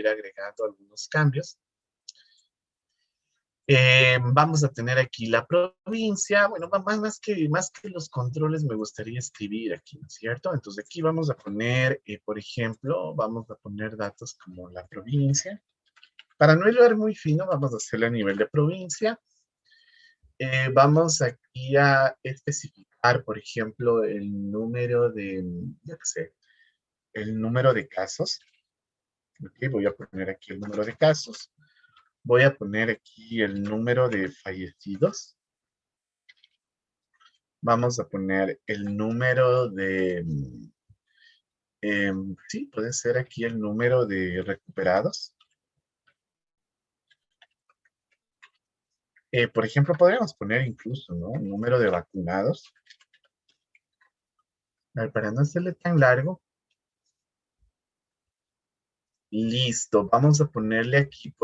ir agregando algunos cambios. Vamos a tener aquí la provincia. Bueno, más que los controles, me gustaría escribir aquí, ¿no es cierto? Entonces aquí vamos a poner, por ejemplo, vamos a poner datos como la provincia. Para no ir muy fino, vamos a hacerlo a nivel de provincia. Vamos aquí a especificar, por ejemplo, el número de, yo qué sé, el número de casos. Ok, voy a poner aquí el número de casos. Voy a poner aquí el número de fallecidos. Vamos a poner el número de, sí, puede ser aquí el número de recuperados. Por ejemplo, podríamos poner incluso, ¿no? Un número de vacunados. A ver, para no hacerle tan largo. Listo, vamos a ponerle aquí,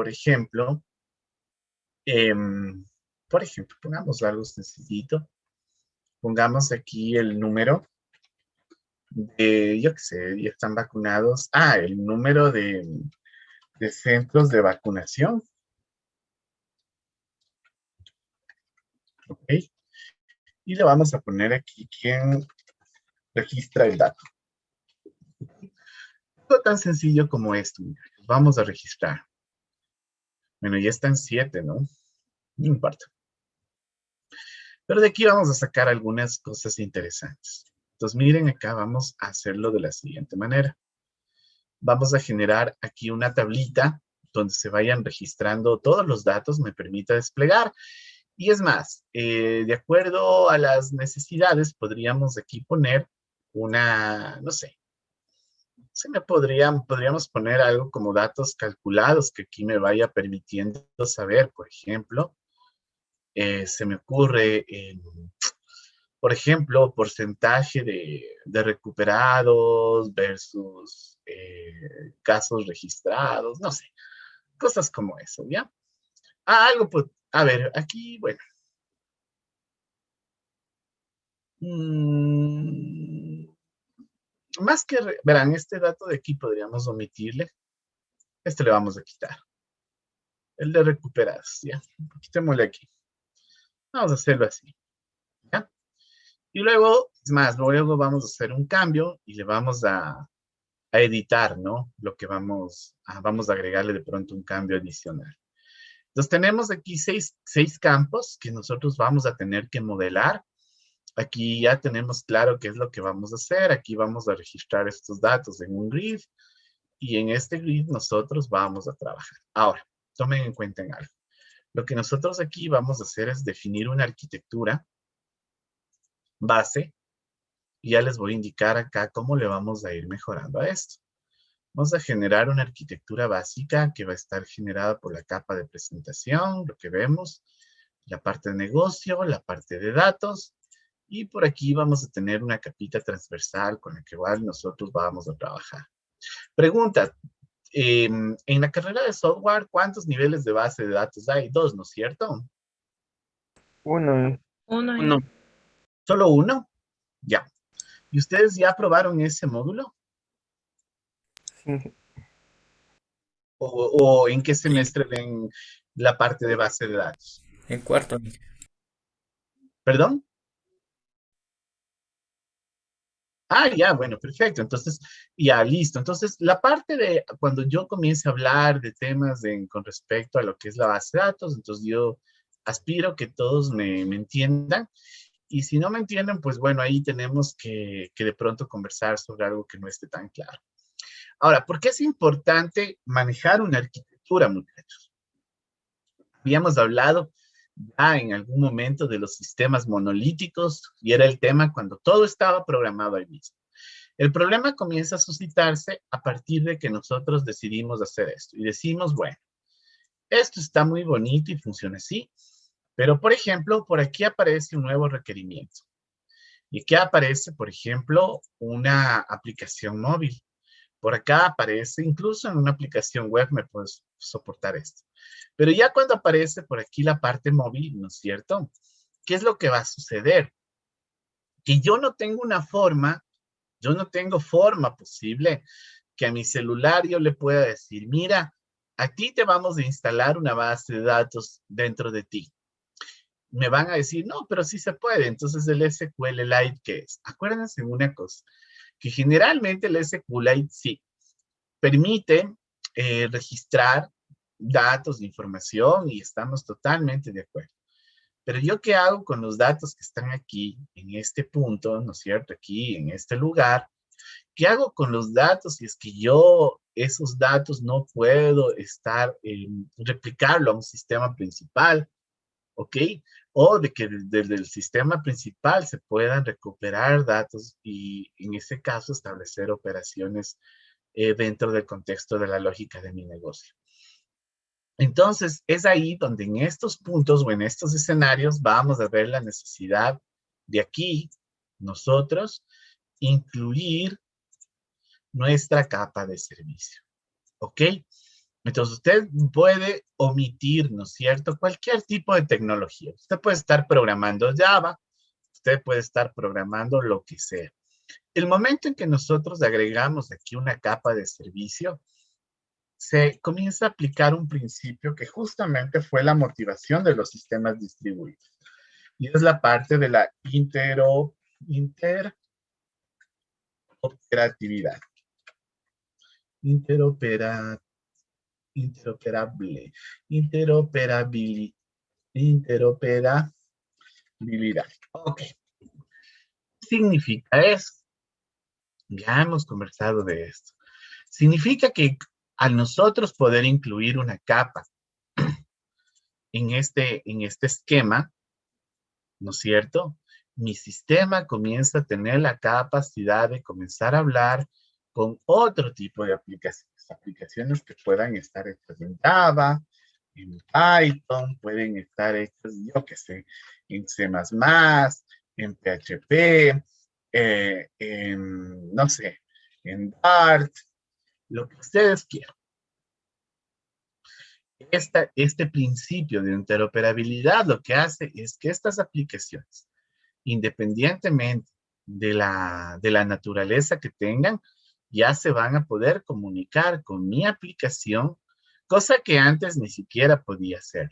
em, por ejemplo, pongamos algo sencillito. Pongamos aquí el número de, yo qué sé, ya están vacunados. Ah, el número de centros de vacunación. ¿Ok? Y le vamos a poner aquí quién registra el dato. Algo tan sencillo como esto. Vamos a registrar. Bueno, ya están 7, ¿no? No importa. Pero de aquí vamos a sacar algunas cosas interesantes. Entonces, miren acá, vamos a hacerlo de la siguiente manera. Vamos a generar aquí una tablita donde se vayan registrando todos los datos, me permita desplegar. Y es más, de acuerdo a las necesidades, podríamos aquí poner una, no sé, podríamos poner algo como datos calculados que aquí me vaya permitiendo saber, por ejemplo, se me ocurre, por ejemplo, porcentaje de recuperados versus casos registrados, no sé, cosas como eso, ¿ya? Algo, pues, a ver, aquí, bueno. Mm, más que, verán, este dato de aquí podríamos omitirle. Este le vamos a quitar. El de recuperados, ¿ya? Quitémosle aquí. Vamos a hacerlo así, ¿ya? Y luego, es más, luego vamos a hacer un cambio y le vamos a editar, ¿no? Lo que vamos a agregarle de pronto un cambio adicional. Entonces tenemos aquí seis campos que nosotros vamos a tener que modelar. Aquí ya tenemos claro qué es lo que vamos a hacer. Aquí vamos a registrar estos datos en un grid y en este grid nosotros vamos a trabajar. Ahora, tomen en cuenta en algo. Lo que nosotros aquí vamos a hacer es definir una arquitectura base y ya les voy a indicar acá cómo le vamos a ir mejorando a esto. Vamos a generar una arquitectura básica que va a estar generada por la capa de presentación, lo que vemos, la parte de negocio, la parte de datos, y por aquí vamos a tener una capita transversal con la que igual nosotros vamos a trabajar. Pregunta, en la carrera de software, ¿cuántos niveles de base de datos hay? 2, ¿no es cierto? Uno. Uno. ¿Solo uno? Ya. ¿Y ustedes ya aprobaron ese módulo? Sí. ¿O en qué semestre ven la parte de base de datos? En cuarto. ¿Perdón? Ya, bueno, perfecto. Entonces, ya, listo. Entonces, la parte de cuando yo comience a hablar de temas con respecto a lo que es la base de datos, entonces yo aspiro que todos me entiendan. Y si no me entienden, pues bueno, ahí tenemos que de pronto conversar sobre algo que no esté tan claro. Ahora, ¿por qué es importante manejar una arquitectura, muchachos? Habíamos hablado ya en algún momento de los sistemas monolíticos y era el tema cuando todo estaba programado ahí mismo. El problema comienza a suscitarse a partir de que nosotros decidimos hacer esto y decimos, bueno, esto está muy bonito y funciona así, pero por ejemplo, por aquí aparece un nuevo requerimiento. Y aquí aparece, por ejemplo, una aplicación móvil. Por acá aparece, incluso en una aplicación web me puedes soportar esto. Pero ya cuando aparece por aquí la parte móvil, ¿no es cierto? ¿Qué es lo que va a suceder? Que yo no tengo forma posible que a mi celular yo le pueda decir, mira, a ti te vamos a instalar una base de datos dentro de ti. Me van a decir, no, pero sí se puede. Entonces el SQLite, ¿qué es? Acuérdense una cosa, que generalmente el SQLite sí permite registrar datos de información y estamos totalmente de acuerdo. Pero yo qué hago con los datos que están aquí, en este punto, ¿no es cierto? Aquí, en este lugar. ¿Qué hago con los datos si es que yo esos datos no puedo estar, replicarlo a un sistema principal? ¿Ok? O de que desde el sistema principal se puedan recuperar datos y en ese caso establecer operaciones dentro del contexto de la lógica de mi negocio. Entonces, es ahí donde en estos puntos o en estos escenarios vamos a ver la necesidad de aquí, nosotros, incluir nuestra capa de servicio. ¿Ok? Entonces, usted puede omitir, ¿no es cierto?, cualquier tipo de tecnología. Usted puede estar programando Java, usted puede estar programando lo que sea. El momento en que nosotros agregamos aquí una capa de servicio, se comienza a aplicar un principio que justamente fue la motivación de los sistemas distribuidos. Y es la parte de la interoperatividad. Interopera, interoperable, interoperabilidad. Interoperabilidad. Ok. ¿Qué significa eso? Ya hemos conversado de esto. Significa que al nosotros poder incluir una capa en este esquema, ¿no es cierto? Mi sistema comienza a tener la capacidad de comenzar a hablar con otro tipo de aplicaciones, aplicaciones que puedan estar hechas en Java, en Python, pueden estar hechas, yo qué sé, en C++, en PHP, no sé, en Dart, lo que ustedes quieran. Este principio de interoperabilidad lo que hace es que estas aplicaciones, independientemente de la naturaleza que tengan, ya se van a poder comunicar con mi aplicación, cosa que antes ni siquiera podía hacer.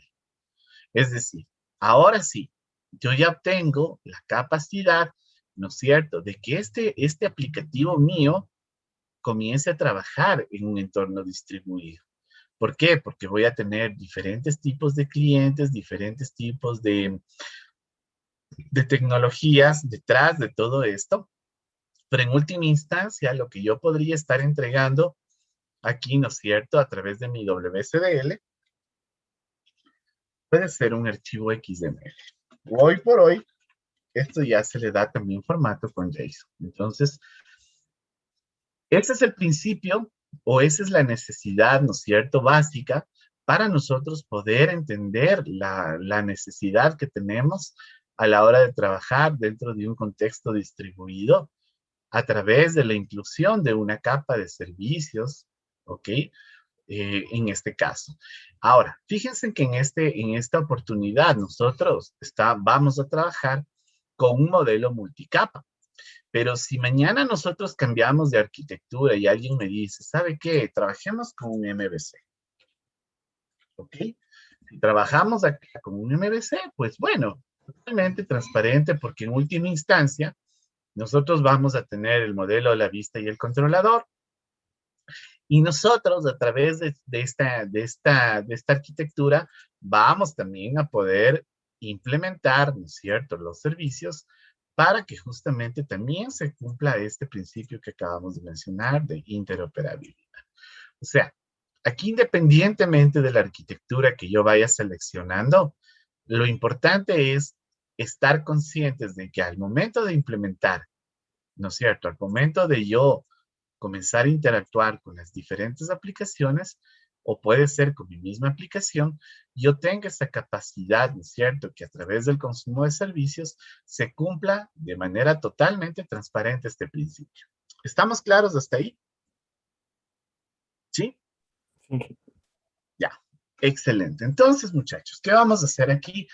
Es decir, ahora sí, yo ya tengo la capacidad, ¿no es cierto?, de que este aplicativo mío comience a trabajar en un entorno distribuido. ¿Por qué? Porque voy a tener diferentes tipos de clientes, diferentes tipos de tecnologías detrás de todo esto, pero en última instancia lo que yo podría estar entregando aquí, ¿no es cierto?, a través de mi WSDL, puede ser un archivo XML. Hoy por hoy, esto ya se le da también formato con JSON. Entonces, ese es el principio o esa es la necesidad, ¿no es cierto?, básica para nosotros poder entender la necesidad que tenemos a la hora de trabajar dentro de un contexto distribuido a través de la inclusión de una capa de servicios, ¿ok? En este caso. Ahora, fíjense que en esta oportunidad nosotros vamos a trabajar con un modelo multicapa. Pero si mañana nosotros cambiamos de arquitectura y alguien me dice, ¿sabe qué? Trabajemos con un MVC. ¿Ok? Si trabajamos acá con un MVC, pues bueno, totalmente transparente porque en última instancia nosotros vamos a tener el modelo, la vista y el controlador. Y nosotros a través de esta arquitectura vamos también a poder implementar, ¿no es cierto?, los servicios para que justamente también se cumpla este principio que acabamos de mencionar de interoperabilidad. O sea, aquí independientemente de la arquitectura que yo vaya seleccionando, lo importante es estar conscientes de que al momento de implementar, ¿no es cierto?, al momento de yo comenzar a interactuar con las diferentes aplicaciones, o puede ser con mi misma aplicación, yo tenga esa capacidad, ¿no es cierto?, que a través del consumo de servicios se cumpla de manera totalmente transparente este principio. ¿Estamos claros hasta ahí? ¿Sí? Sí. Ya. Excelente. Entonces, muchachos, ¿qué vamos a hacer aquí?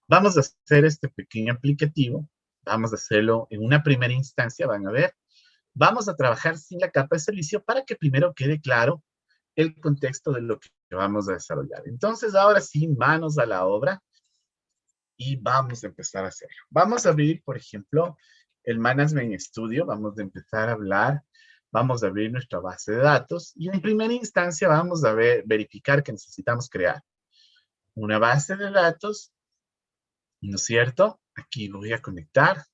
Vamos a hacer este pequeño aplicativo. Vamos a hacerlo en una primera instancia, van a ver. vamos a trabajar sin la capa de servicio para que primero quede claro el contexto de lo que vamos a desarrollar. Entonces, ahora sí, manos a la obra y vamos a empezar a hacerlo. Vamos a abrir, por ejemplo, el Management Studio. Vamos a empezar a hablar. Vamos a abrir nuestra base de datos y en primera instancia vamos a verificar que necesitamos crear una base de datos, ¿no es cierto? Aquí voy a conectar.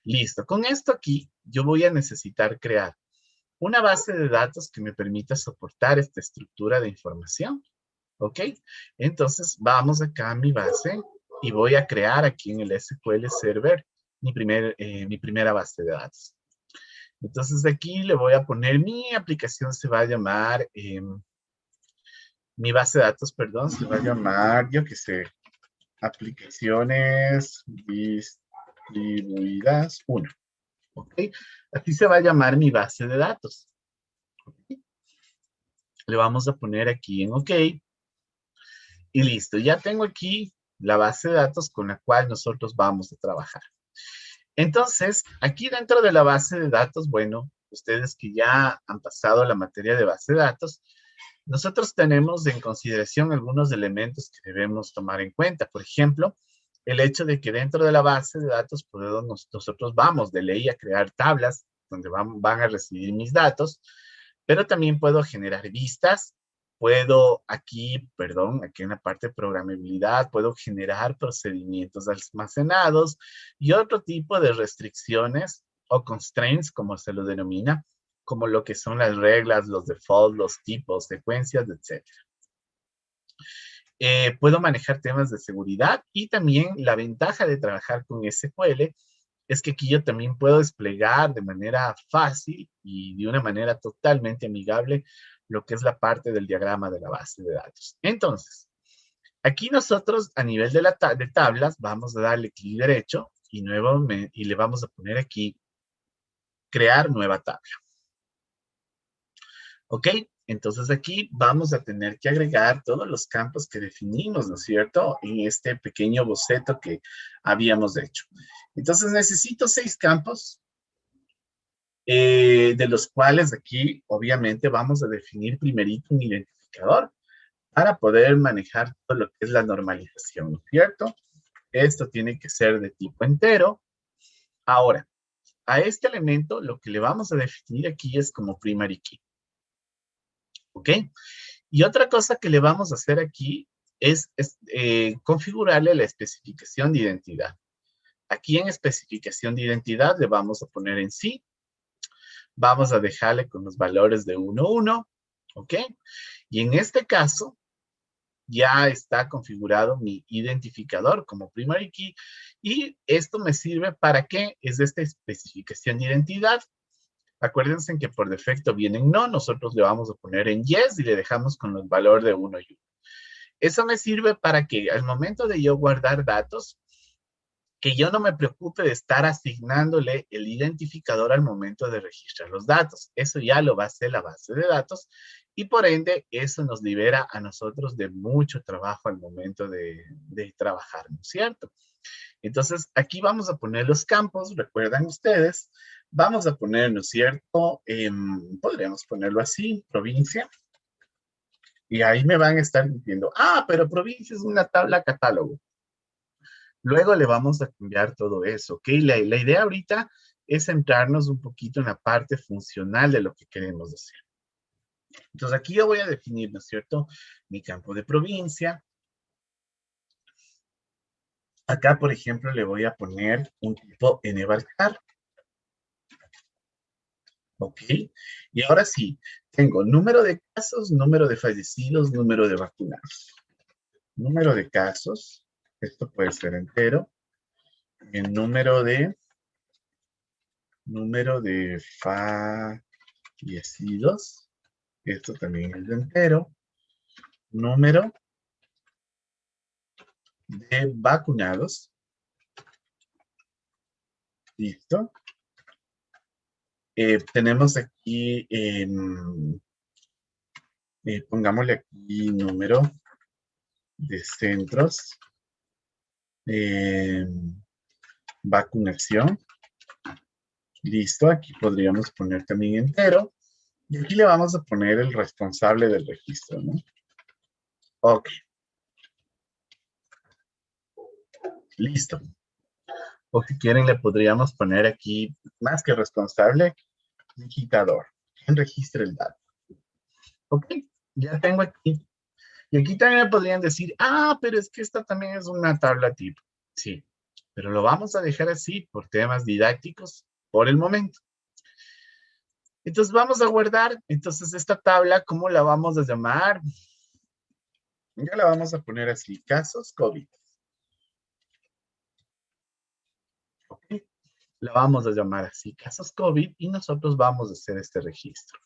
Listo. Con esto aquí, yo voy a necesitar crear una base de datos que me permita soportar esta estructura de información. ¿Ok? Entonces, vamos acá a mi base y voy a crear aquí en el SQL Server mi primera base de datos. Entonces, aquí le voy a poner mi aplicación, se va a llamar, mi base de datos, perdón, se va a llamar, yo qué sé, aplicaciones distribuidas 1. ¿Ok? Así se va a llamar mi base de datos. ¿Okay? Le vamos a poner aquí en OK. Y listo, ya tengo aquí la base de datos con la cual nosotros vamos a trabajar. Entonces, aquí dentro de la base de datos, bueno, ustedes que ya han pasado la materia de base de datos, nosotros tenemos en consideración algunos elementos que debemos tomar en cuenta. Por ejemplo, el hecho de que dentro de la base de datos nosotros vamos de ley a crear tablas donde van a recibir mis datos, pero también puedo generar vistas, puedo aquí, perdón, aquí en la parte de programabilidad, puedo generar procedimientos almacenados y otro tipo de restricciones o constraints, como se lo denomina, como lo que son las reglas, los defaults, los tipos, secuencias, etc. Puedo manejar temas de seguridad y también la ventaja de trabajar con SQL es que aquí yo también puedo desplegar de manera fácil y de una manera totalmente amigable lo que es la parte del diagrama de la base de datos. Entonces, aquí nosotros a nivel de tablas vamos a darle clic derecho y le vamos a poner aquí crear nueva tabla. ¿Ok? Entonces aquí vamos a tener que agregar todos los campos que definimos, ¿no es cierto? En este pequeño boceto que habíamos hecho. Entonces necesito 6 campos, de los cuales aquí obviamente vamos a definir primerito un identificador para poder manejar todo lo que es la normalización, ¿no es cierto? Esto tiene que ser de tipo entero. Ahora, a este elemento lo que le vamos a definir aquí es como primary key. ¿Ok? Y otra cosa que le vamos a hacer aquí es configurarle la especificación de identidad. Aquí en especificación de identidad le vamos a poner en sí. Vamos a dejarle con los valores de 1, 1. ¿Ok? Y en este caso, ya está configurado mi identificador como primary key. Y esto me sirve para qué es esta especificación de identidad. Acuérdense que por defecto viene en no, nosotros le vamos a poner en yes y le dejamos con los valores de 1 y 1. Eso me sirve para que al momento de yo guardar datos, que yo no me preocupe de estar asignándole el identificador al momento de registrar los datos. Eso ya lo va a hacer la base de datos y por ende eso nos libera a nosotros de mucho trabajo al momento de trabajar, ¿no es cierto? Entonces, aquí vamos a poner los campos, recuerdan ustedes, vamos a poner, ¿no es cierto? Podríamos ponerlo así, provincia. Y ahí me van a estar diciendo, ah, pero provincia es una tabla catálogo. Luego le vamos a cambiar todo eso, ¿ok? La idea ahorita es centrarnos un poquito en la parte funcional de lo que queremos hacer. Entonces aquí yo voy a definir, ¿no es cierto? Mi campo de provincia. Acá, por ejemplo, le voy a poner un tipo nvarchar. ¿Ok? Y ahora sí, tengo número de casos, número de fallecidos, número de vacunados. Número de casos, esto puede ser entero. El número de fallecidos, esto también es entero. Número de vacunados, listo. Tenemos aquí, pongámosle aquí número de centros, vacunación. Listo, aquí podríamos poner también entero. Y aquí le vamos a poner el responsable del registro, ¿no? Ok, listo. O si quieren le podríamos poner aquí, más que responsable, digitador. ¿Quién registra el dato? Ok, ya tengo aquí. Y aquí también me podrían decir, ah, pero es que esta también es una tabla tipo. Sí, pero lo vamos a dejar así por temas didácticos por el momento. Entonces vamos a guardar, entonces esta tabla, ¿cómo la vamos a llamar? Ya la vamos a poner así, casos COVID. ¿Ok? La vamos a llamar así, casos COVID, y nosotros vamos a hacer este registro.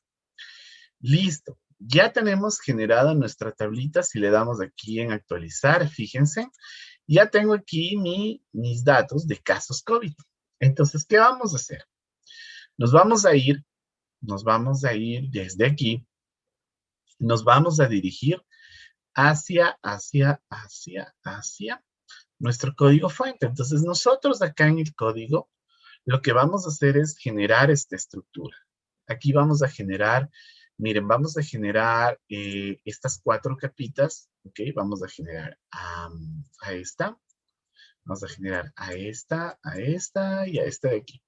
Listo. Ya tenemos generada nuestra tablita. Si le damos aquí en actualizar, fíjense, ya tengo aquí mis datos de casos COVID. Entonces, ¿qué vamos a hacer? Nos vamos a ir, nos vamos a ir desde aquí, nos vamos a dirigir hacia nuestro código fuente. Entonces, nosotros acá en el código, lo que vamos a hacer es generar esta estructura. Aquí vamos a generar, miren, vamos a generar estas 4 capitas, ¿ok? Vamos a generar a esta, vamos a generar a esta y a esta de aquí.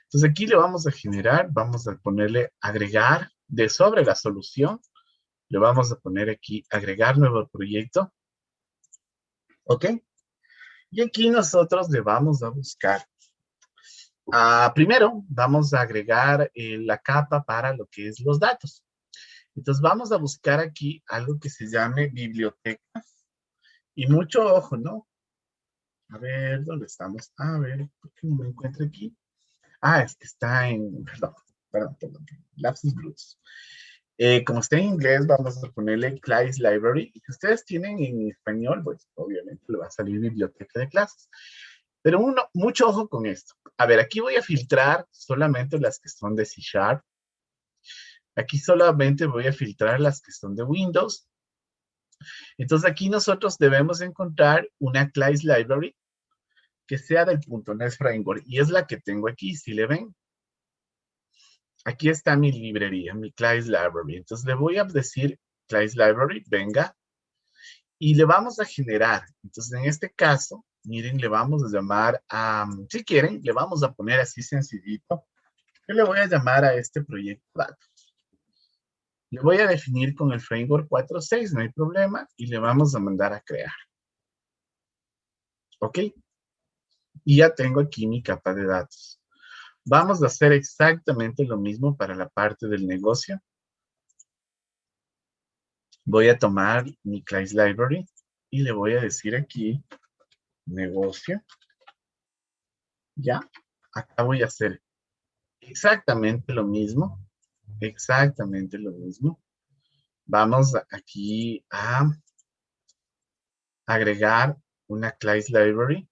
Entonces aquí le vamos a generar, vamos a ponerle agregar de sobre la solución, le vamos a poner aquí agregar nuevo proyecto, ¿ok? Y aquí nosotros le vamos a buscar. Primero, vamos a agregar la capa para lo que es los datos. Entonces vamos a buscar aquí algo que se llame biblioteca. Y mucho ojo, ¿no? A ver, ¿dónde estamos? A ver, ¿por qué no me encuentro aquí? Es que está en, perdón, lapsus brutus. Como está en inglés, vamos a ponerle Class Library. Y si ustedes tienen en español, pues obviamente le va a salir biblioteca de clases. Pero mucho ojo con esto. A ver, aquí voy a filtrar solamente las que son de C Sharp. Aquí solamente voy a filtrar las que son de Windows. Entonces aquí nosotros debemos encontrar una class library que sea del .NET Framework. Y es la que tengo aquí, si le ven. Aquí está mi librería, mi class library. Entonces le voy a decir class library, venga, y le vamos a generar. Entonces en este caso, miren, le vamos a llamar a, si quieren, le vamos a poner así sencillito. Yo le voy a llamar a este proyecto datos. Le voy a definir con el framework 4.6, no hay problema, y le vamos a mandar a crear. ¿Ok? Y ya tengo aquí mi capa de datos. Vamos a hacer exactamente lo mismo para la parte del negocio. Voy a tomar mi class library y le voy a decir aquí, negocio. Ya, acá voy a hacer exactamente lo mismo. Exactamente lo mismo. Vamos aquí a agregar una class library.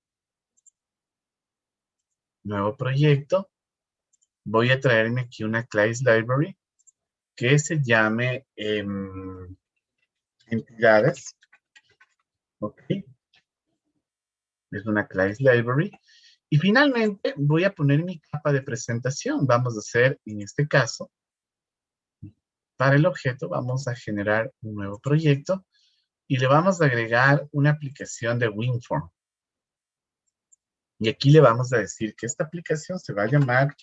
Nuevo proyecto. Voy a traerme aquí una class library que se llame entidades. Ok. Es una class library. Y finalmente voy a poner mi capa de presentación. Vamos a hacer, en este caso, para el objeto, vamos a generar un nuevo proyecto y le vamos a agregar una aplicación de WinForm. Y aquí le vamos a decir que esta aplicación se va a llamar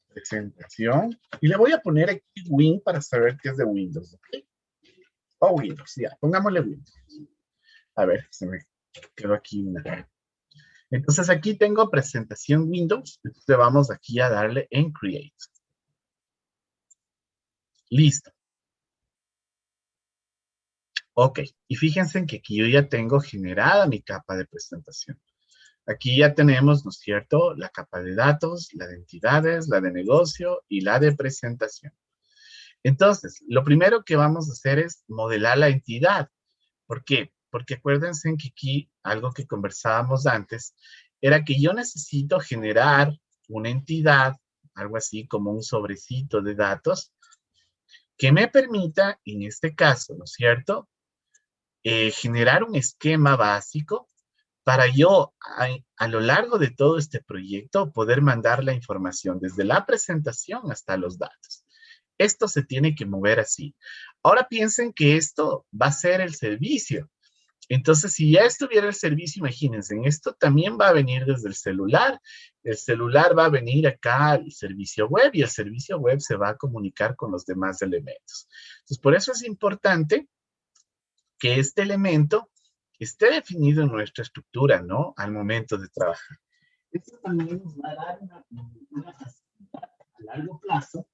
presentación. Y le voy a poner aquí Win para saber que es de Windows. ¿Ok? O Windows, ya, pongámosle Windows. A ver, se me quedó aquí una. Entonces aquí tengo presentación Windows. Entonces vamos aquí a darle en Create. Listo. Ok. Y fíjense en que aquí yo ya tengo generada mi capa de presentación. Aquí ya tenemos, ¿no es cierto?, la capa de datos, la de entidades, la de negocio y la de presentación. Entonces, lo primero que vamos a hacer es modelar la entidad. ¿Por qué? Porque acuérdense que aquí algo que conversábamos antes era que yo necesito generar una entidad, algo así como un sobrecito de datos, que me permita, en este caso, ¿no es cierto?, generar un esquema básico para yo a lo largo de todo este proyecto poder mandar la información desde la presentación hasta los datos. Esto se tiene que mover así. Ahora piensen que esto va a ser el servicio. Entonces, si ya estuviera el servicio, imagínense, esto también va a venir desde el celular. El celular va a venir acá al servicio web y el servicio web se va a comunicar con los demás elementos. Entonces, por eso es importante que este elemento esté definido en nuestra estructura, ¿no? Al momento de trabajar. Esto también nos va a dar una facilidad a largo plazo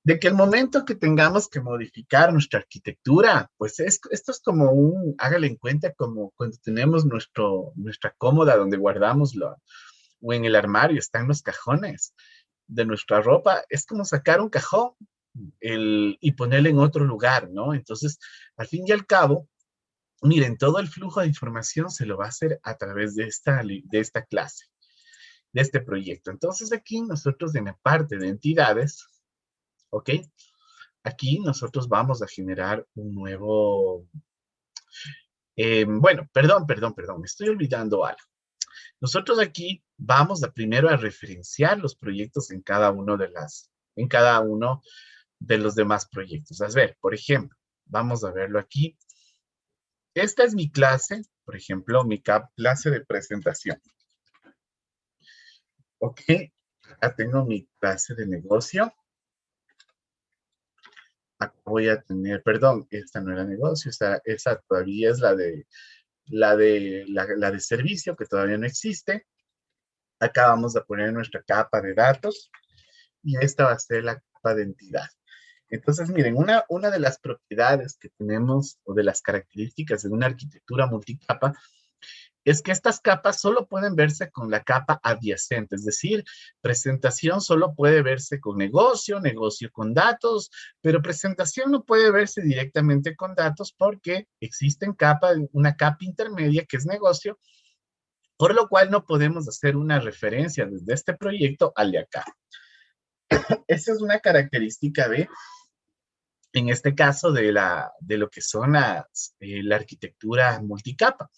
de que el momento que tengamos que modificar nuestra arquitectura, pues esto es como hágale en cuenta como cuando tenemos nuestra cómoda donde guardamos o en el armario, están los cajones de nuestra ropa, es como sacar un cajón y ponerlo en otro lugar, ¿no? Entonces, al fin y al cabo, miren, todo el flujo de información se lo va a hacer a través de esta clase, de este proyecto. Entonces, aquí nosotros en la parte de entidades, ¿ok? Aquí nosotros vamos a generar un nuevo, bueno, perdón, me estoy olvidando algo. Nosotros aquí vamos primero a referenciar los proyectos en cada uno de los demás proyectos. A ver, por ejemplo, vamos a verlo aquí. Esta es mi clase, por ejemplo, clase de presentación. Ok, acá tengo mi clase de negocio. Acá voy a tener, perdón, esta no era negocio, esa todavía es la de servicio, que todavía no existe. Acá vamos a poner nuestra capa de datos y esta va a ser la capa de entidad. Entonces, miren, una de las propiedades que tenemos o de las características de una arquitectura multicapa es que estas capas solo pueden verse con la capa adyacente, es decir, presentación solo puede verse con negocio, negocio con datos, pero presentación no puede verse directamente con datos porque existe una capa intermedia que es negocio, por lo cual no podemos hacer una referencia desde este proyecto al de acá. Esa es una característica en este caso, de lo que son la arquitectura multicapa.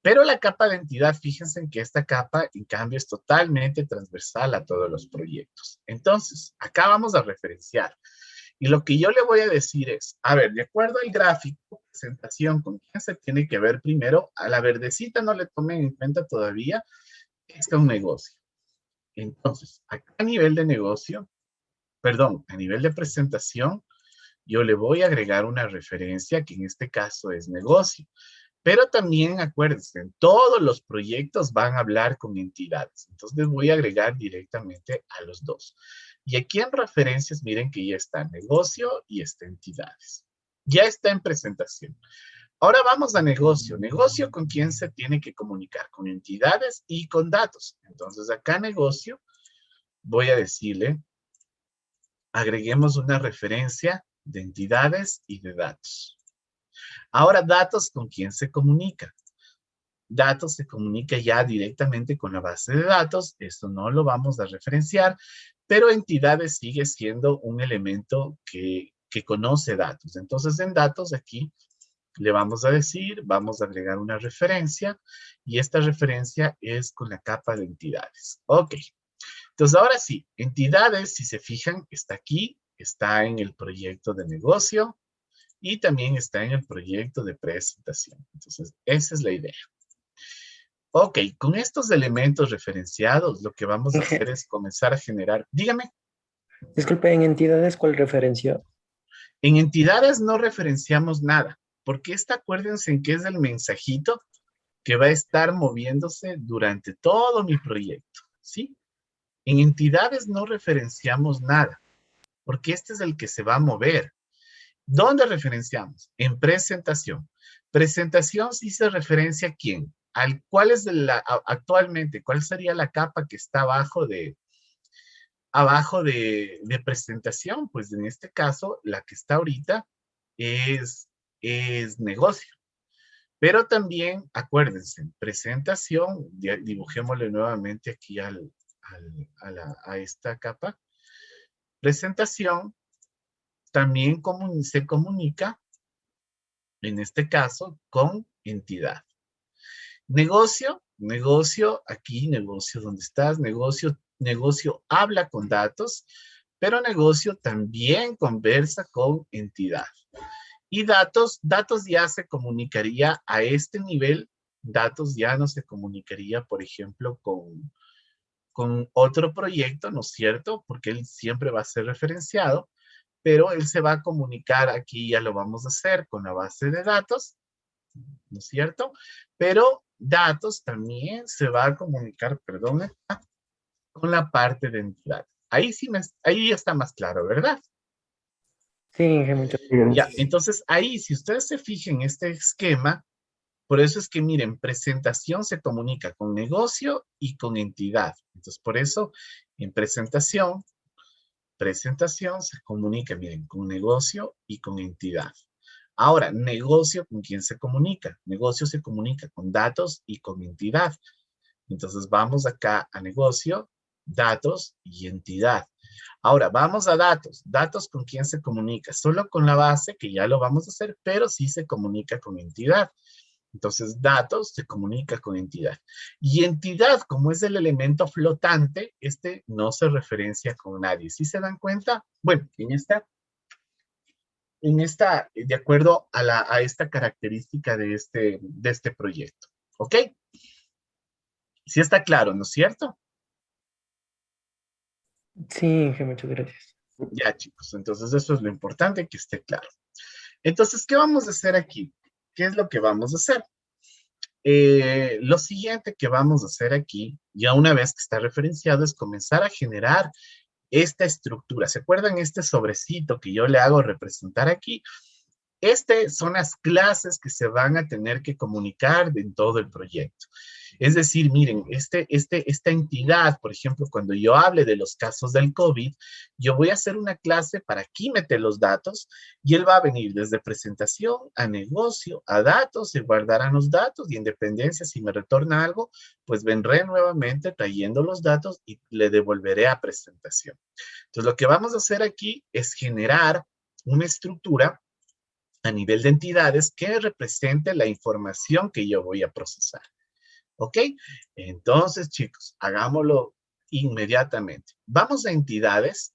Pero la capa de entidad, fíjense en que esta capa, en cambio, es totalmente transversal a todos los proyectos. Entonces, acá vamos a referenciar. Y lo que yo le voy a decir es, a ver, de acuerdo al gráfico, presentación, ¿con quién se tiene que ver primero? A la verdecita no le tomen en cuenta todavía, este es un negocio. Entonces, acá a nivel de negocio, perdón, a nivel de presentación, yo le voy a agregar una referencia que en este caso es negocio. Pero también acuérdense, todos los proyectos van a hablar con entidades. Entonces les voy a agregar directamente a los dos. Y aquí en referencias, miren que ya está negocio y está entidades. Ya está en presentación. Ahora vamos a negocio. Negocio, ¿con quién se tiene que comunicar? Con entidades y con datos. Entonces acá negocio, voy a decirle, agreguemos una referencia de entidades y de datos. Ahora, datos, ¿con quién se comunica? Datos se comunica ya directamente con la base de datos, esto no lo vamos a referenciar, pero entidades sigue siendo un elemento que conoce datos. Entonces, en datos aquí le vamos a decir, vamos a agregar una referencia y esta referencia es con la capa de entidades. Ok, entonces ahora sí, entidades, si se fijan, está aquí, está en el proyecto de negocio y también está en el proyecto de presentación. Entonces, esa es la idea. Ok, con estos elementos referenciados, lo que vamos a hacer es comenzar a generar, dígame, Disculpe, en entidades, ¿cuál referenció? en entidades no referenciamos nada, porque acuérdense en que es el mensajito que va a estar moviéndose durante todo mi proyecto, ¿sí? En entidades no referenciamos nada, porque este es el que se va a mover. ¿Dónde referenciamos? En presentación. Presentación sí se referencia a quién, cuál es actualmente, cuál sería la capa que está abajo de presentación. Pues en este caso, la que está ahorita es negocio. Pero también, acuérdense, presentación, dibujémosle nuevamente aquí a esta capa. Presentación también se comunica, en este caso, con entidad. Negocio, aquí, negocio, ¿dónde estás? Negocio habla con datos, pero negocio también conversa con entidad. Y datos ya se comunicaría a este nivel, datos ya no se comunicaría, por ejemplo, con otro proyecto, ¿no es cierto? Porque él siempre va a ser referenciado, pero él se va a comunicar, aquí ya lo vamos a hacer con la base de datos, ¿no es cierto? Pero datos también se va a comunicar, perdón, con la parte de entidad. Ahí sí ahí ya está más claro, ¿verdad? Sí, Inge, muchas gracias. Ya, entonces ahí, si ustedes se fijan en este esquema, por eso es que miren, presentación se comunica con negocio y con entidad. Entonces, por eso, en presentación se comunica, miren, con negocio y con entidad. Ahora, negocio, ¿con quién se comunica? Negocio se comunica con datos y con entidad. Entonces, vamos acá a negocio, datos y entidad. Ahora, vamos a datos. Datos, ¿con quién se comunica? Solo con la base, que ya lo vamos a hacer, pero sí se comunica con entidad. Entonces, datos se comunica con entidad. Y entidad, como es el elemento flotante, este no se referencia con nadie. ¿Sí se dan cuenta? Bueno, de acuerdo a esta característica de este proyecto. ¿Ok? Sí está claro, ¿no es cierto? Sí, Inge, muchas gracias. Ya, chicos, entonces eso es lo importante, que esté claro. Entonces, ¿qué vamos a hacer aquí? ¿Qué es lo que vamos a hacer? Lo siguiente que vamos a hacer aquí, ya una vez que está referenciado, es comenzar a generar esta estructura. ¿Se acuerdan este sobrecito que yo le hago representar aquí? Son las clases que se van a tener que comunicar en todo el proyecto. Es decir, miren, esta entidad, por ejemplo, cuando yo hable de los casos del COVID, yo voy a hacer una clase para aquí meter los datos y él va a venir desde presentación a negocio, a datos, se guardarán los datos y en dependencia, si me retorna algo, pues vendré nuevamente trayendo los datos y le devolveré a presentación. Entonces, lo que vamos a hacer aquí es generar una estructura a nivel de entidades que represente la información que yo voy a procesar. ¿Ok? Entonces, chicos, hagámoslo inmediatamente. Vamos a entidades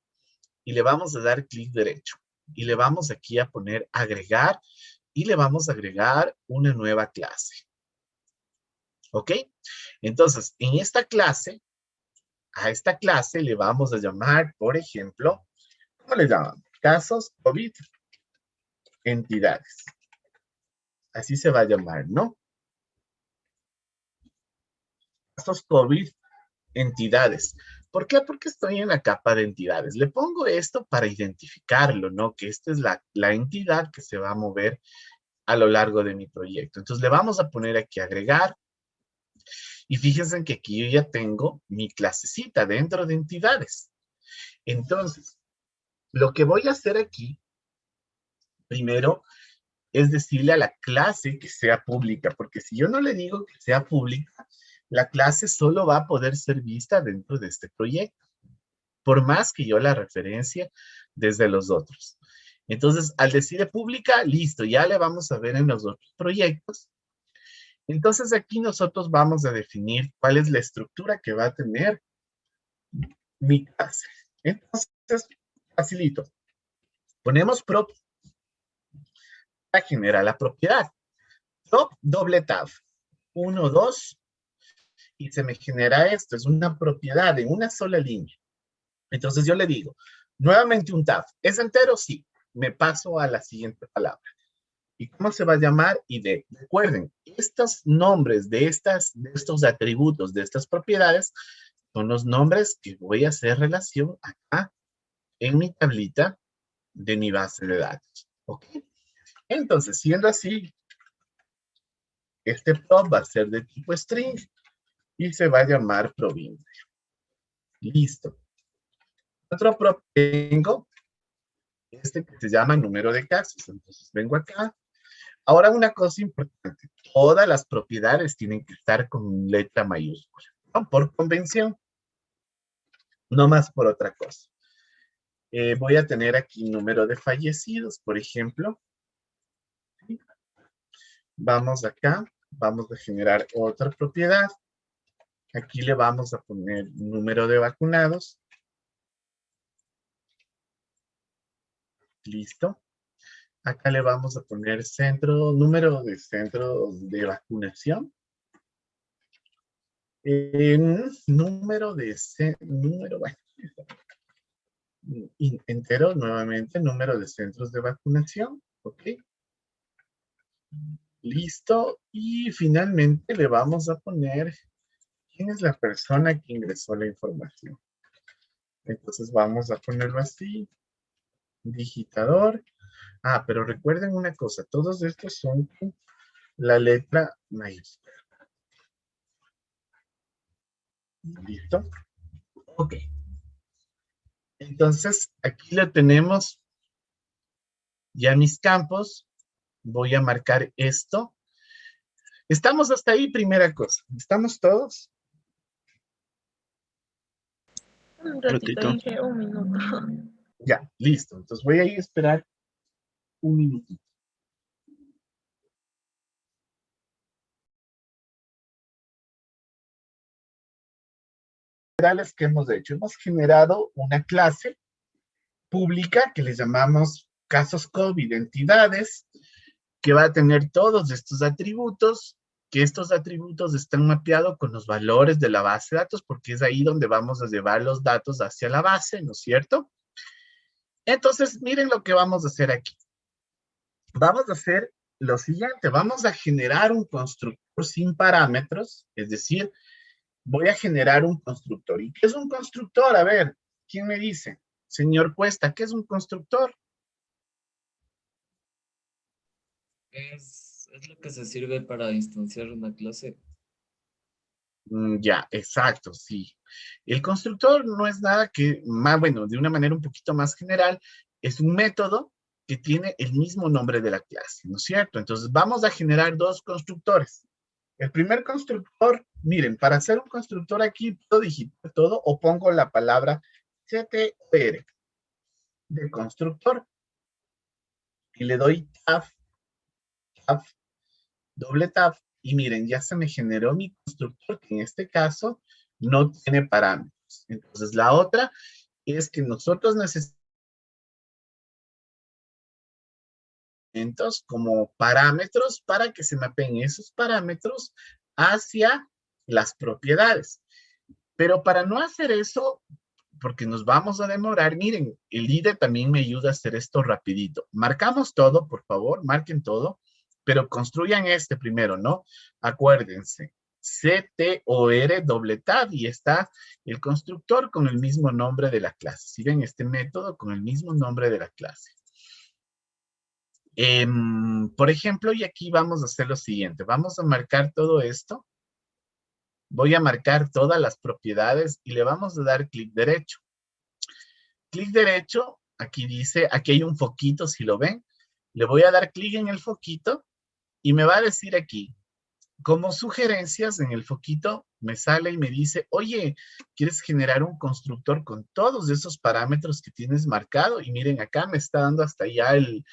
y le vamos a dar clic derecho. Y le vamos aquí a poner agregar y le vamos a agregar una nueva clase. ¿Ok? Entonces, en esta clase, a esta clase le vamos a llamar, por ejemplo, ¿cómo le llamamos? Casos COVID entidades. Así se va a llamar, ¿no? Casos COVID entidades. ¿Por qué? Porque estoy en la capa de entidades. Le pongo esto para identificarlo, ¿no? Que esta es la entidad que se va a mover a lo largo de mi proyecto. Entonces le vamos a poner aquí agregar y fíjense que aquí yo ya tengo mi clasecita dentro de entidades. Entonces, lo que voy a hacer aquí, primero, es decirle a la clase que sea pública, porque si yo no le digo que sea pública, la clase solo va a poder ser vista dentro de este proyecto, por más que yo la referencie desde los otros. Entonces, al decir pública, listo, ya le vamos a ver en los otros proyectos. Entonces, aquí nosotros vamos a definir cuál es la estructura que va a tener mi clase. Entonces, facilito. Ponemos prop para generar la propiedad. Prop doble tab. 1, 2, y se me genera esto. Es una propiedad en una sola línea. Entonces yo le digo, nuevamente un tab. ¿Es entero? Sí. Me paso a la siguiente palabra. ¿Y cómo se va a llamar? ID. Recuerden, estos nombres de estos atributos, de estas propiedades, son los nombres que voy a hacer relación acá en mi tablita de mi base de datos. ¿Ok? Entonces, siendo así, este prop va a ser de tipo string y se va a llamar provincia. Listo. Otro prop tengo, este que se llama número de casos. Entonces, vengo acá. Ahora, una cosa importante. Todas las propiedades tienen que estar con letra mayúscula, ¿no? Por convención, no más por otra cosa. Voy a tener aquí número de fallecidos, por ejemplo. Vamos acá. Vamos a generar otra propiedad. Aquí le vamos a poner número de vacunados. Listo. Acá le vamos a poner número de centros de vacunación. Bueno, entero nuevamente, número de centros de vacunación. Ok. Listo. Y finalmente le vamos a poner quién es la persona que ingresó la información. Entonces vamos a ponerlo así. Digitador. Pero recuerden una cosa, todos estos son la letra mayúscula. ¿Listo? Ok. Entonces, aquí lo tenemos ya mis campos. Voy a marcar esto. ¿Estamos hasta ahí? Primera cosa. ¿Estamos todos? Un ratito, Ratito. dije un minuto. Ya, listo. Entonces voy a ir a esperar un minutito. ¿Qué hemos hecho? Hemos generado una clase pública que le llamamos casos COVID, entidades, que va a tener todos estos atributos, que estos atributos están mapeados con los valores de la base de datos, porque es ahí donde vamos a llevar los datos hacia la base, ¿no es cierto? Entonces, miren lo que vamos a hacer aquí. Vamos a hacer lo siguiente, vamos a generar un constructor sin parámetros, es decir, voy a generar un constructor. ¿Y qué es un constructor? A ver, ¿quién me dice? Señor Cuesta, ¿qué es un constructor? Es lo que se sirve para instanciar una clase. Ya, exacto, sí. El constructor no es nada que, más bueno, de una manera un poquito más general, es un método que tiene el mismo nombre de la clase, ¿no es cierto? Entonces vamos a generar dos constructores. El primer constructor, miren, para hacer un constructor aquí puedo digitar todo o pongo la palabra CTR de constructor y le doy tab, doble tab y miren, ya se me generó mi constructor que en este caso no tiene parámetros. Entonces la otra es que nosotros necesitamos como parámetros para que se mapeen esos parámetros hacia las propiedades. Pero para no hacer eso, porque nos vamos a demorar, miren, el IDE también me ayuda a hacer esto rapidito. Marcamos todo, por favor, marquen todo, pero construyan este primero, ¿no? Acuérdense, CTOR doble tab y está el constructor con el mismo nombre de la clase. Si ven este método con el mismo nombre de la clase. Por ejemplo, y aquí vamos a hacer lo siguiente. Vamos a marcar todo esto. Voy a marcar todas las propiedades y le vamos a dar clic derecho. Clic derecho, aquí dice, aquí hay un foquito, si lo ven. Le voy a dar clic en el foquito y me va a decir aquí, como sugerencias en el foquito, me sale y me dice, oye, ¿quieres generar un constructor con todos esos parámetros que tienes marcado? Y miren, acá me está dando hasta ya el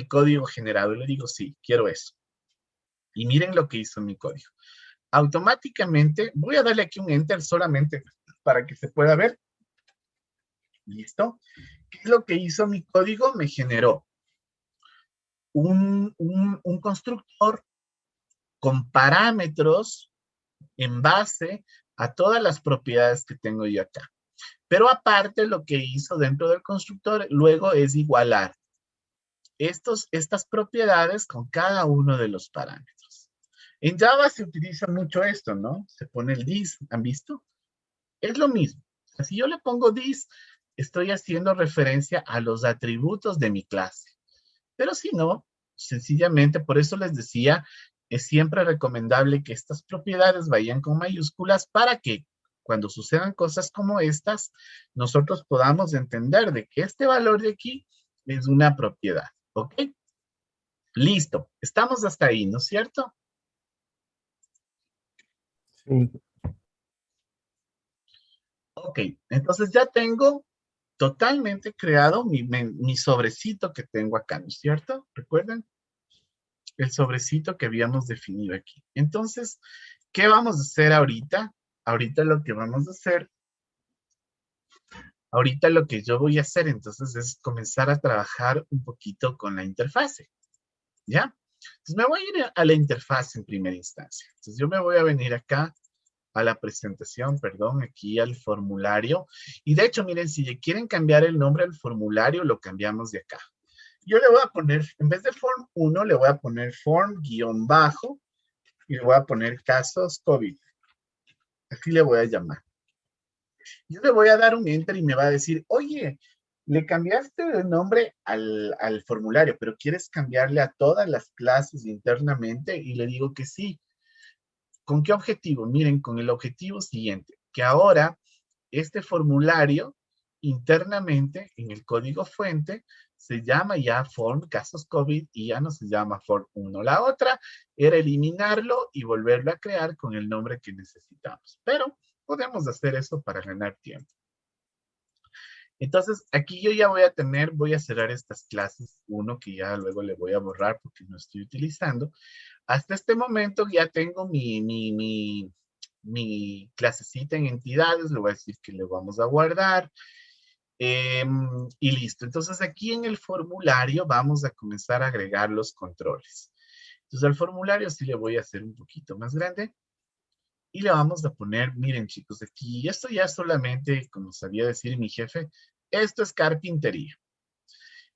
código generado. Y le digo, sí, quiero eso. Y miren lo que hizo mi código. Automáticamente, voy a darle aquí un enter solamente para que se pueda ver. ¿Listo? ¿Qué es lo que hizo mi código? Me generó un constructor con parámetros en base a todas las propiedades que tengo yo acá. Pero aparte lo que hizo dentro del constructor luego es igualar estas propiedades con cada uno de los parámetros. En Java se utiliza mucho esto, ¿no? Se pone el this, ¿han visto? Es lo mismo. Si yo le pongo this, estoy haciendo referencia a los atributos de mi clase. Pero si no, sencillamente, por eso les decía, es siempre recomendable que estas propiedades vayan con mayúsculas para que cuando sucedan cosas como estas, nosotros podamos entender de que este valor de aquí es una propiedad. ¿Ok? Listo. Estamos hasta ahí, ¿no es cierto? Sí. Ok, entonces ya tengo totalmente creado mi sobrecito que tengo acá, ¿no es cierto? ¿Recuerden? el sobrecito que habíamos definido aquí. Entonces, ¿qué vamos a hacer ahorita? Ahorita lo que vamos a hacer, ahorita lo que yo voy a hacer entonces es comenzar a trabajar un poquito con la interfase, ¿ya? Entonces me voy a ir a la interfaz en primera instancia. Entonces yo me voy a venir acá a la presentación, perdón, aquí al formulario. Y de hecho, miren, si le quieren cambiar el nombre al formulario, lo cambiamos de acá. Yo le voy a poner, en vez de form 1, le voy a poner form-bajo y le voy a poner casos COVID. Así le voy a llamar. Yo le voy a dar un enter y me va a decir, oye, le cambiaste el nombre al formulario, pero ¿quieres cambiarle a todas las clases internamente? Y le digo que sí. ¿Con qué objetivo? Miren, con el objetivo siguiente, que ahora este formulario internamente en el código fuente se llama ya form casos COVID y ya no se llama form 1. La otra era eliminarlo y volverlo a crear con el nombre que necesitamos. Pero podemos hacer eso para ganar tiempo. Entonces, aquí yo ya voy a cerrar estas clases 1 que ya luego le voy a borrar porque no estoy utilizando. Hasta este momento ya tengo mi clasecita en entidades, le voy a decir que le vamos a guardar. Y listo. Entonces aquí en el formulario vamos a comenzar a agregar los controles. Entonces al formulario sí le voy a hacer un poquito más grande. Y le vamos a poner, miren chicos, aquí, esto ya solamente, como sabía decir mi jefe, esto es carpintería.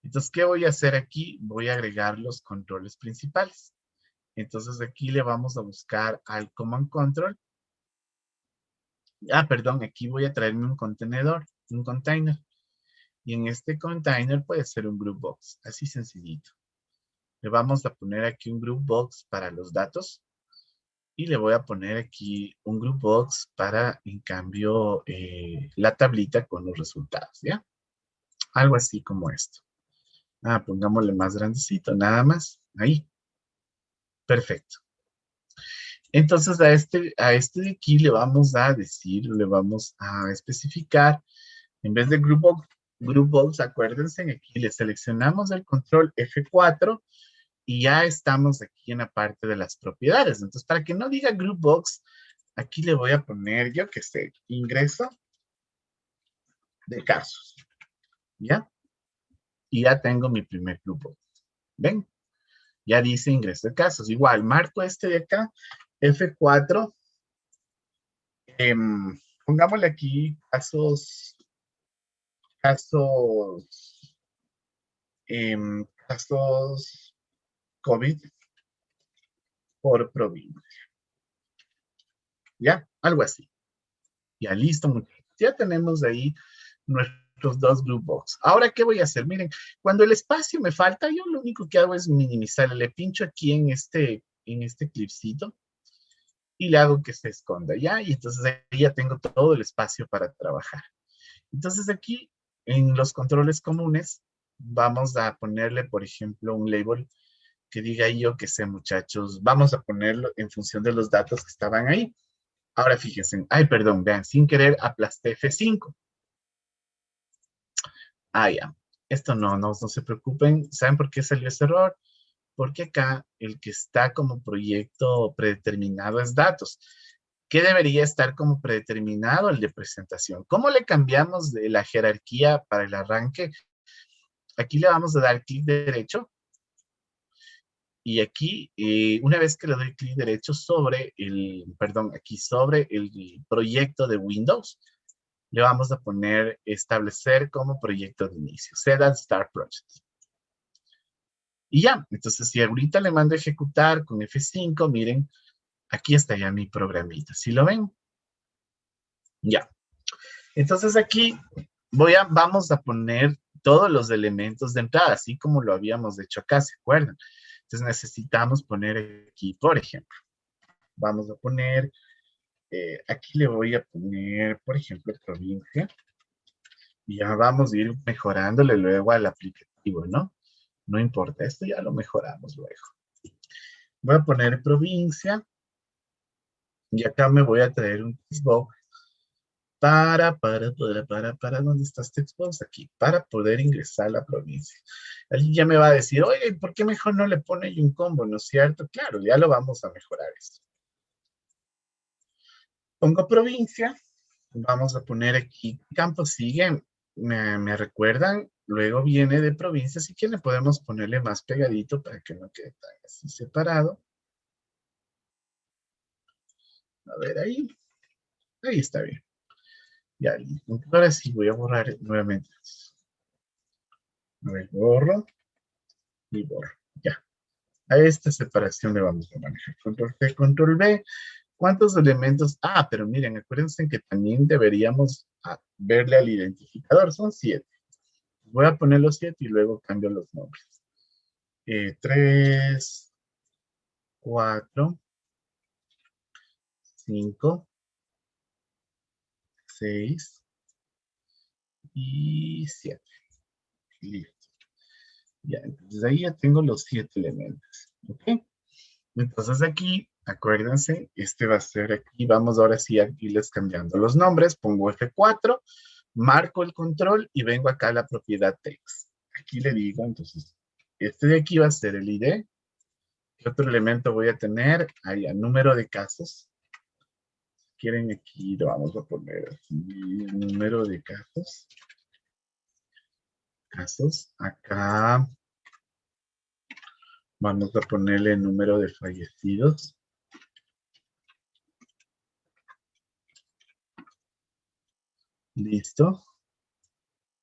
Entonces, ¿qué voy a hacer aquí? Voy a agregar los controles principales. Entonces aquí le vamos a buscar al command control. Ah, perdón, aquí voy a traerme un contenedor, un container. Y en este container puede ser un group box, así sencillito. Le vamos a poner aquí un group box para los datos. Y le voy a poner aquí un group box para, en cambio, la tablita con los resultados, ¿ya? Algo así como esto. Ah, pongámosle más grandecito, nada más. Ahí. Perfecto. Entonces a este de aquí le vamos a decir, le vamos a especificar, en vez de group box, acuérdense, aquí le seleccionamos el control F4 y ya estamos aquí en la parte de las propiedades. Entonces, para que no diga group box, aquí le voy a poner, yo qué sé, ingreso de casos. ¿Ya? Y ya tengo mi primer group box. ¿Ven? Ya dice ingreso de casos. Igual, marco este de acá, F4. Pongámosle aquí casos COVID por provincia. ¿Ya? Algo así. Ya, listo, muchachos. Ya tenemos ahí nuestros dos group box. Ahora, ¿qué voy a hacer? Miren, cuando el espacio me falta, yo lo único que hago es minimizar. Le pincho aquí en este clipcito y le hago que se esconda, ¿ya? Y entonces ahí ya tengo todo el espacio para trabajar. Entonces aquí, en los controles comunes, vamos a ponerle, por ejemplo, un label que diga yo que sé, muchachos, vamos a ponerlo en función de los datos que estaban ahí. Ahora fíjense, ay, perdón, vean, sin querer aplasté F5. Ah, ya. Esto no se preocupen. ¿Saben por qué salió ese error? Porque acá el que está como proyecto predeterminado es datos. ¿Qué debería estar como predeterminado? El de presentación. ¿Cómo le cambiamos de la jerarquía para el arranque? Aquí le vamos a dar clic derecho. Y aquí, una vez que le doy clic derecho sobre aquí sobre el proyecto de Windows, le vamos a poner establecer como proyecto de inicio, set and start project. Y ya, entonces si ahorita le mando a ejecutar con F5, miren, aquí está ya mi programita. ¿Sí lo ven? Ya. Entonces aquí vamos a poner todos los elementos de entrada, así como lo habíamos hecho acá, ¿se acuerdan? Entonces necesitamos poner aquí, por ejemplo, vamos a poner, aquí le voy a poner, por ejemplo, provincia. Y ya vamos a ir mejorándole luego al aplicativo, ¿no? No importa, esto ya lo mejoramos luego. Voy a poner provincia. Y acá me voy a traer un textbox ¿dónde está este Textbox? Aquí, para poder ingresar a la provincia. Alguien ya me va a decir, oye, ¿por qué mejor no le pone ahí un combo? ¿No es cierto? Claro, ya lo vamos a mejorar esto. Pongo provincia, vamos a poner aquí campo sigue, me recuerdan, luego viene de provincia, si quieren podemos ponerle más pegadito para que no quede tan así separado. A ver, ahí está bien. Ya, listo. Ahora sí voy a borrar nuevamente. A ver, borro y borro. Ya. A esta separación le vamos a manejar. Control C, Control V. ¿Cuántos elementos? Ah, pero miren, acuérdense que también deberíamos verle al identificador. Son 7. Voy a poner los 7 y luego cambio los nombres. 3, 4, 5, 6 y 7. Listo. Ya, entonces ahí ya tengo los 7 elementos. ¿Ok? Entonces aquí, acuérdense, este va a ser aquí, vamos ahora sí a irles cambiando los nombres, pongo F4, marco el control y vengo acá a la propiedad text. Aquí le digo, entonces, este de aquí va a ser el ID. ¿Qué otro elemento voy a tener? Ahí, el número de casos. Si quieren aquí, lo vamos a poner aquí, el número de casos. Acá vamos a ponerle el número de fallecidos. Listo.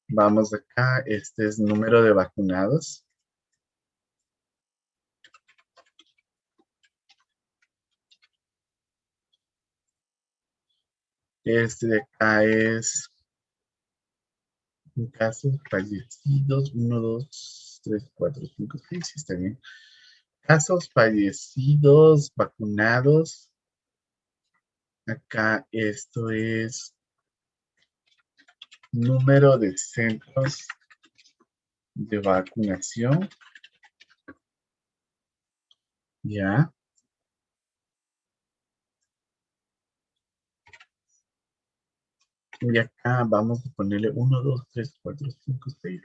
Vamos acá, este es número de vacunados. Este de acá es casos fallecidos, 1, 2, 3, 4, 5, 6, sí está bien. Casos fallecidos, vacunados. Acá esto es número de centros de vacunación. Ya. Y acá vamos a ponerle 1, 2, 3, 4, 5, 6.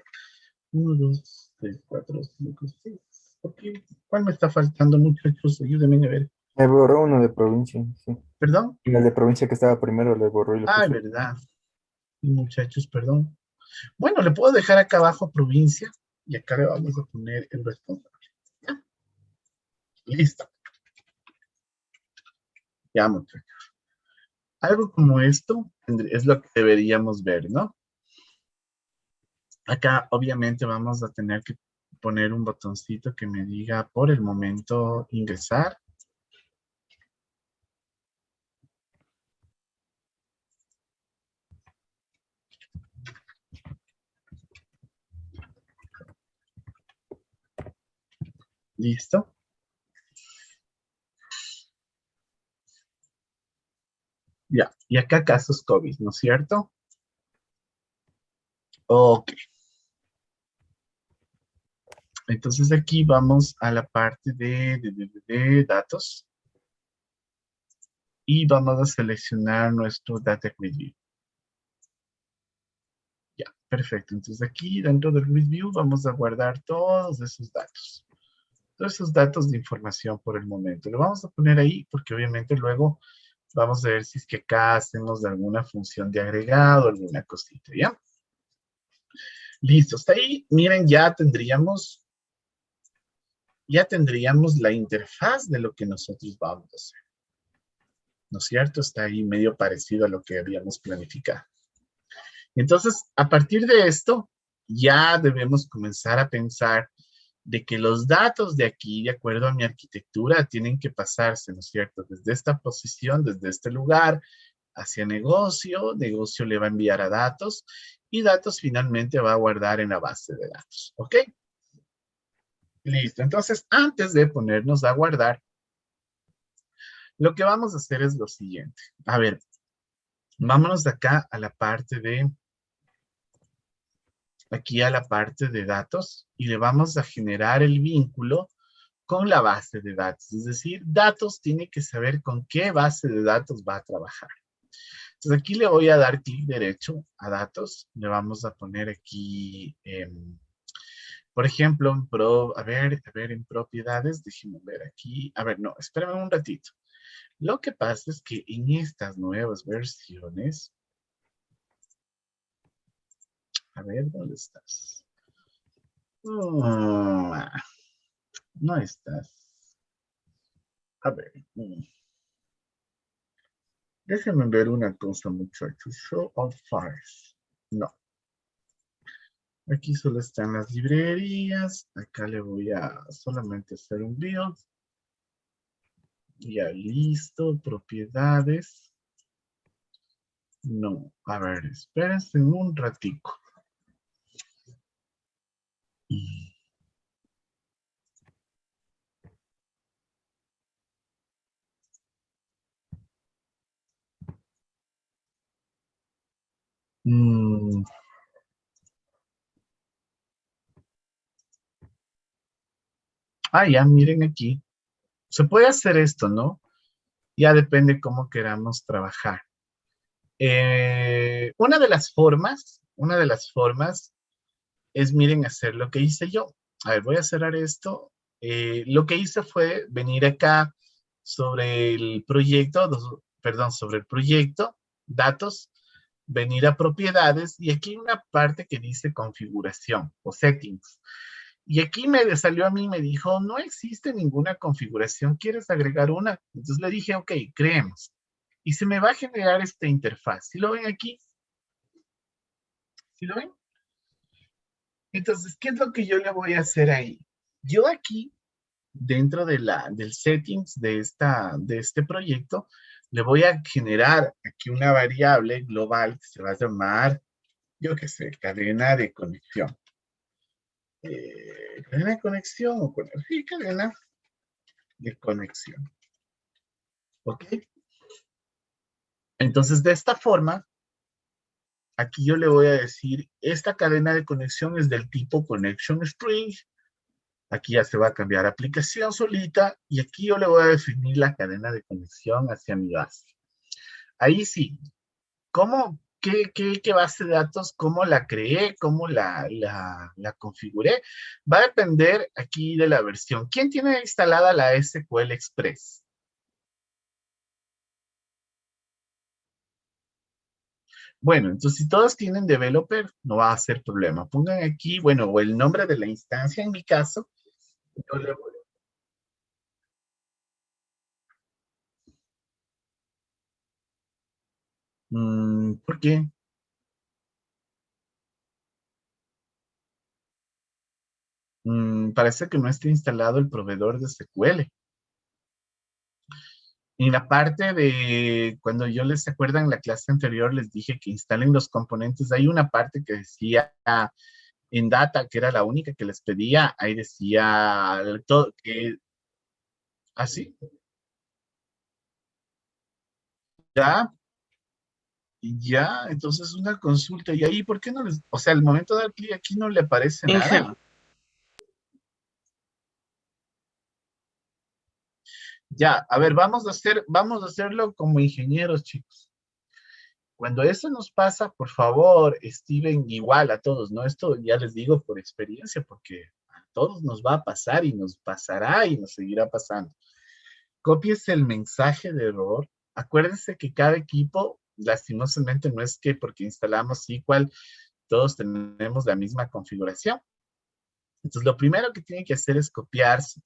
1, 2, 3, 4, 5, 6. Ok, ¿cuál me está faltando, muchachos? Ayúdenme a ver. Me borró uno de provincia, sí. ¿Perdón? Y el de provincia que estaba primero le borró y le Ay, puso. verdad. Muchachos, perdón. Bueno, le puedo dejar acá abajo provincia y acá le vamos a poner el responsable. ¿Ya? Listo. Ya, muchachos. Algo como esto es lo que deberíamos ver, ¿no? Acá obviamente vamos a tener que poner un botoncito que me diga por el momento ingresar. Listo. Ya, y acá casos COVID, ¿no es cierto? Ok. Entonces aquí vamos a la parte de datos. Y vamos a seleccionar nuestro Data Grid View. Ya, perfecto. Entonces aquí dentro del Grid View vamos a guardar todos esos datos. Todos esos datos de información por el momento. Lo vamos a poner ahí porque obviamente luego vamos a ver si es que acá hacemos alguna función de agregado, alguna cosita, ¿ya? Listo, hasta ahí, miren, ya tendríamos la interfaz de lo que nosotros vamos a hacer. ¿No es cierto? Está ahí medio parecido a lo que habíamos planificado. Entonces, a partir de esto, ya debemos comenzar a pensar de que los datos de aquí, de acuerdo a mi arquitectura, tienen que pasarse, ¿no es cierto? Desde esta posición, desde este lugar, hacia negocio, negocio le va a enviar a datos y datos finalmente va a guardar en la base de datos, ¿ok? Listo, entonces antes de ponernos a guardar, lo que vamos a hacer es lo siguiente. A ver, vámonos de acá a la parte de, aquí a la parte de datos y le vamos a generar el vínculo con la base de datos. Es decir, datos tiene que saber con qué base de datos va a trabajar. Entonces aquí le voy a dar clic derecho a datos. Le vamos a poner aquí, por ejemplo, a ver, en propiedades, déjenme ver aquí. A ver, no, espérame un ratito. Lo que pasa es que en estas nuevas versiones, a ver, ¿dónde estás? Ah, no estás. A ver, déjenme ver una cosa, muchachos. Show of files. No, aquí solo están las librerías. Acá le voy a solamente hacer un build. Ya, listo. Propiedades. No, a ver, espérense un ratico. Mm, ya, miren aquí. Se puede hacer esto, ¿no? Ya depende cómo queramos trabajar. Una de las formas es, miren, hacer lo que hice yo. A ver, voy a cerrar esto. Lo que hice fue venir acá sobre el proyecto, perdón, sobre el proyecto, datos, venir a propiedades y aquí hay una parte que dice configuración o settings. Y aquí me salió a mí, me dijo, no existe ninguna configuración, ¿quieres agregar una? Entonces le dije, ok, creemos. Y se me va a generar esta interfaz. ¿Sí lo ven aquí? ¿Sí lo ven? Entonces, ¿qué es lo que yo le voy a hacer ahí? Yo aquí, dentro del settings de este proyecto, le voy a generar aquí una variable global que se va a llamar, yo qué sé, cadena de conexión. Cadena de conexión o sí, cadena de conexión. ¿Ok? Entonces, de esta forma, aquí yo le voy a decir, esta cadena de conexión es del tipo connection string. Aquí ya se va a cambiar aplicación solita y aquí yo le voy a definir la cadena de conexión hacia mi base. Ahí sí, qué base de datos, cómo la creé, cómo la configuré? Va a depender aquí de la versión. ¿Quién tiene instalada la SQL Express? Bueno, entonces si todos tienen developer, no va a ser problema. Pongan aquí, bueno, o el nombre de la instancia en mi caso. Yo le voy- ¿Por qué? Parece que no está instalado el proveedor de SQL. En la parte de, cuando yo les acuerdan en la clase anterior, les dije que instalen los componentes, hay una parte que decía en data, que era la única que les pedía, ahí decía todo, que así, ya, ya, entonces una consulta, y ahí, ¿por qué no les, o sea, al momento de dar clic aquí no le aparece Inge, nada? Ya, a ver, vamos a hacerlo como ingenieros, chicos. Cuando eso nos pasa, por favor, Steven, igual a todos, ¿no? Esto ya les digo por experiencia, porque a todos nos va a pasar y nos pasará y nos seguirá pasando. Copies el mensaje de error. Acuérdense que cada equipo, lastimosamente, no es que porque instalamos igual, todos tenemos la misma configuración. Entonces, lo primero que tienen que hacer es copiarse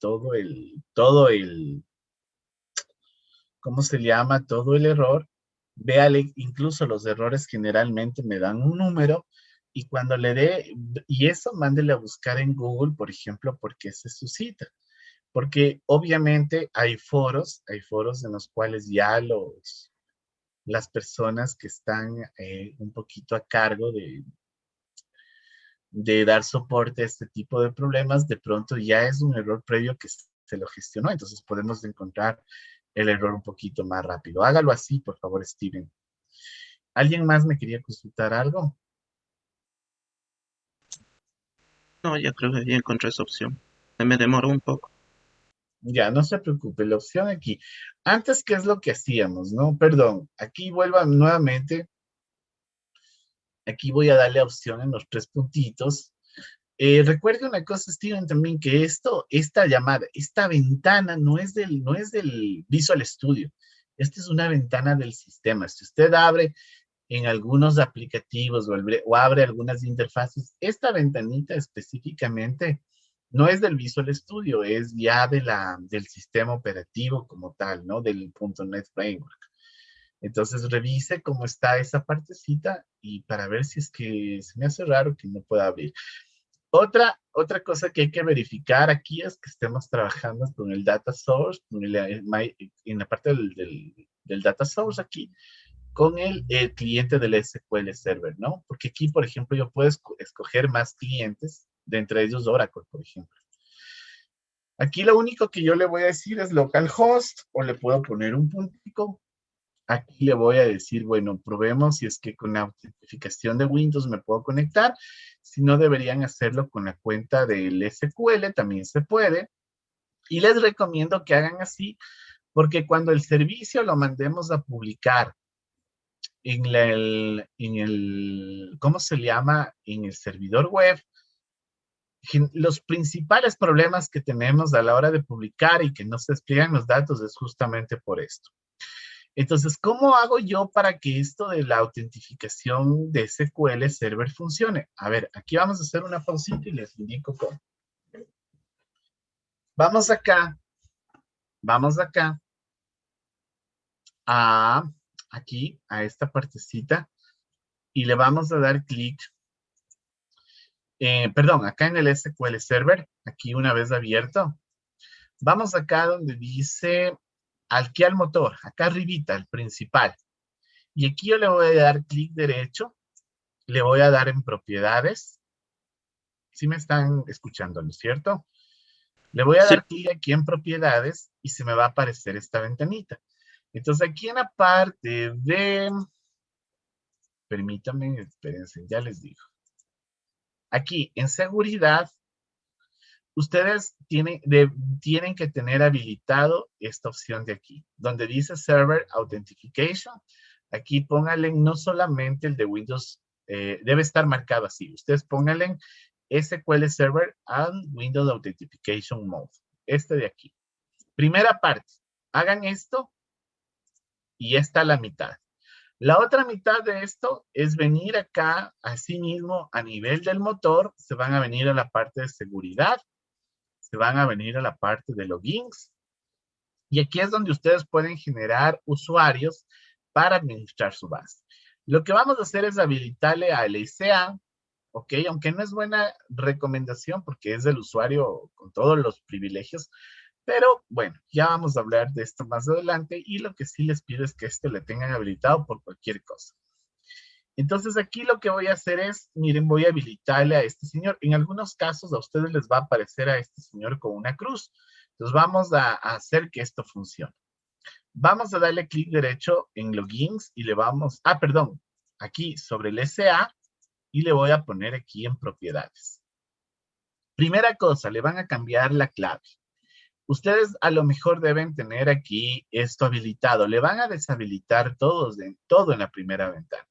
¿cómo se llama? Todo el error. Véale, incluso los errores generalmente me dan un número y cuando le dé, y eso mándele a buscar en Google, por ejemplo, por qué se suscita. Porque obviamente hay foros en los cuales ya las personas que están un poquito a cargo de dar soporte a este tipo de problemas, de pronto ya es un error previo que se lo gestionó, entonces podemos encontrar el error un poquito más rápido. Hágalo así, por favor, Steven. ¿Alguien más me quería consultar algo? no, ya creo que ya encontré esa opción. Me demoró un poco. Ya, no se preocupe, la opción aquí. Antes, ¿qué es lo que hacíamos, no? Perdón, aquí vuelva nuevamente. Aquí voy a darle opción en los tres puntitos. Recuerde una cosa, Steven, también que esta llamada, esta ventana no es del Visual Studio. Esta es una ventana del sistema. Si usted abre en algunos aplicativos o abre algunas interfaces, esta ventanita específicamente no es del Visual Studio, es ya del sistema operativo como tal, ¿no? Del .NET Framework. Entonces revise cómo está esa partecita y para ver si es que se me hace raro que no pueda abrir. Otra cosa que hay que verificar aquí es que estemos trabajando con el data source, en la parte del data source aquí, con el cliente del SQL Server, ¿no? Porque aquí, por ejemplo, yo puedo escoger más clientes, de entre ellos Oracle, por ejemplo. Aquí lo único que yo le voy a decir es localhost o le puedo poner un puntico. Aquí le voy a decir, bueno, probemos si es que con la autentificación de Windows me puedo conectar. Si no, deberían hacerlo con la cuenta del SQL, también se puede. Y les recomiendo que hagan así, porque cuando el servicio lo mandemos a publicar ¿cómo se llama? En el servidor web, los principales problemas que tenemos a la hora de publicar y que no se despliegan los datos es justamente por esto. Entonces, ¿cómo hago yo para que esto de la autentificación de SQL Server funcione? A ver, aquí vamos a hacer una pausita y les indico cómo. Vamos acá a aquí, a esta partecita, y le vamos a dar clic, perdón, acá en el SQL Server, aquí una vez abierto, vamos acá donde dice aquí al motor, acá arribita, el principal. Y aquí yo le voy a dar clic derecho, le voy a dar en propiedades. ¿Sí me están escuchando, no es cierto? Le voy a Sí. dar clic aquí en propiedades y se me va a aparecer esta ventanita. Entonces aquí en la parte de, permítanme, espérense, ya les digo. Aquí en seguridad, ustedes tienen que tener habilitado esta opción de aquí, donde dice Server Authentication. Aquí pónganle no solamente el de Windows, debe estar marcado así. Ustedes pónganle SQL Server and Windows Authentication Mode. Este de aquí. Primera parte. Hagan esto y esta a la mitad. La otra mitad de esto es venir acá, así mismo, a nivel del motor, se van a venir a la parte de seguridad, se van a venir a la parte de logins, y aquí es donde ustedes pueden generar usuarios para administrar su base. Lo que vamos a hacer es habilitarle a LSA, ¿ok? Aunque no es buena recomendación porque es del usuario con todos los privilegios, pero bueno, ya vamos a hablar de esto más adelante y lo que sí les pido es que esto le tengan habilitado por cualquier cosa. Entonces aquí lo que voy a hacer es, miren, voy a habilitarle a este señor. En algunos casos a ustedes les va a aparecer a este señor con una cruz. Entonces vamos a hacer que esto funcione. Vamos a darle clic derecho en logins y le vamos, perdón, aquí sobre el SA y le voy a poner aquí en propiedades. Primera cosa, le van a cambiar la clave. Ustedes a lo mejor deben tener aquí esto habilitado. Le van a deshabilitar todo en la primera ventana.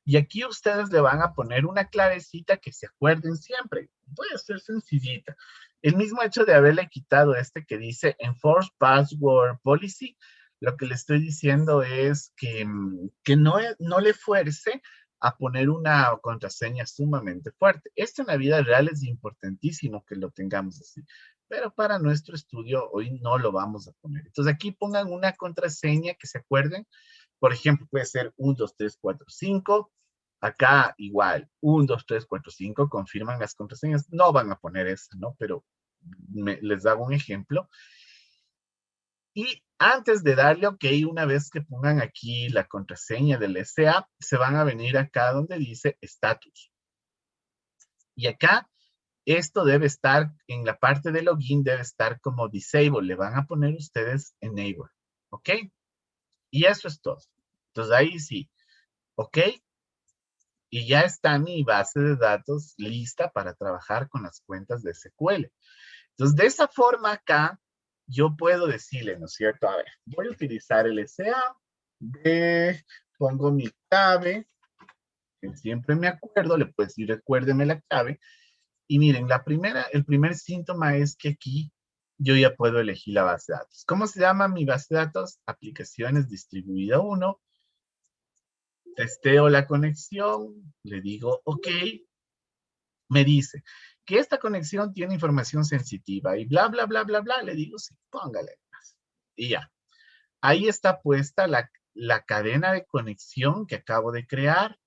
Y aquí ustedes le van a poner una clavecita que se acuerden siempre. Puede ser sencillita. El mismo hecho de haberle quitado este que dice Enforce Password Policy, lo que le estoy diciendo es que no le fuerce a poner una contraseña sumamente fuerte. Esto en la vida real es importantísimo que lo tengamos así, pero para nuestro estudio hoy no lo vamos a poner. Entonces aquí pongan una contraseña que se acuerden. Por ejemplo, puede ser 1, 2, 3, 4, 5. Acá igual, 1, 2, 3, 4, 5, confirman las contraseñas. No van a poner esa, ¿no? Pero les hago un ejemplo. Y antes de darle OK, una vez que pongan aquí la contraseña del SA, se van a venir acá donde dice Status. Y acá, esto debe estar, en la parte de login, debe estar como Disable. Le van a poner ustedes Enable. ¿Ok? Y eso es todo. Entonces ahí sí. ¿Ok? Y ya está mi base de datos lista para trabajar con las cuentas de SQL. Entonces, de esa forma acá, yo puedo decirle, ¿no es cierto? A ver, voy a utilizar el SA, pongo mi clave, que siempre me acuerdo, le puedo decir, recuérdeme la clave, y miren, el primer síntoma es que aquí yo ya puedo elegir la base de datos. ¿Cómo se llama mi base de datos? Aplicaciones distribuida 1. Testeo la conexión, le digo OK, me dice que esta conexión tiene información sensitiva y bla, bla, bla, bla, bla, le digo sí, póngale. Y ya. Ahí está puesta la cadena de conexión que acabo de crear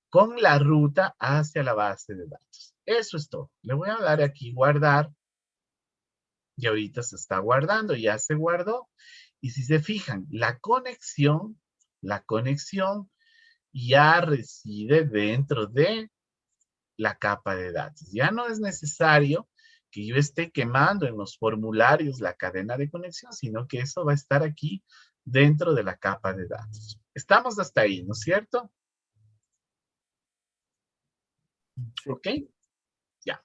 con la ruta hacia la base de datos. Eso es todo. Le voy a dar aquí guardar y ahorita se está guardando, ya se guardó. Y si se fijan, la conexión ya reside dentro de la capa de datos. Ya no es necesario que yo esté quemando en los formularios la cadena de conexión, sino que eso va a estar aquí dentro de la capa de datos. Estamos hasta ahí, ¿no es cierto? Sí. ¿Ok? Ya.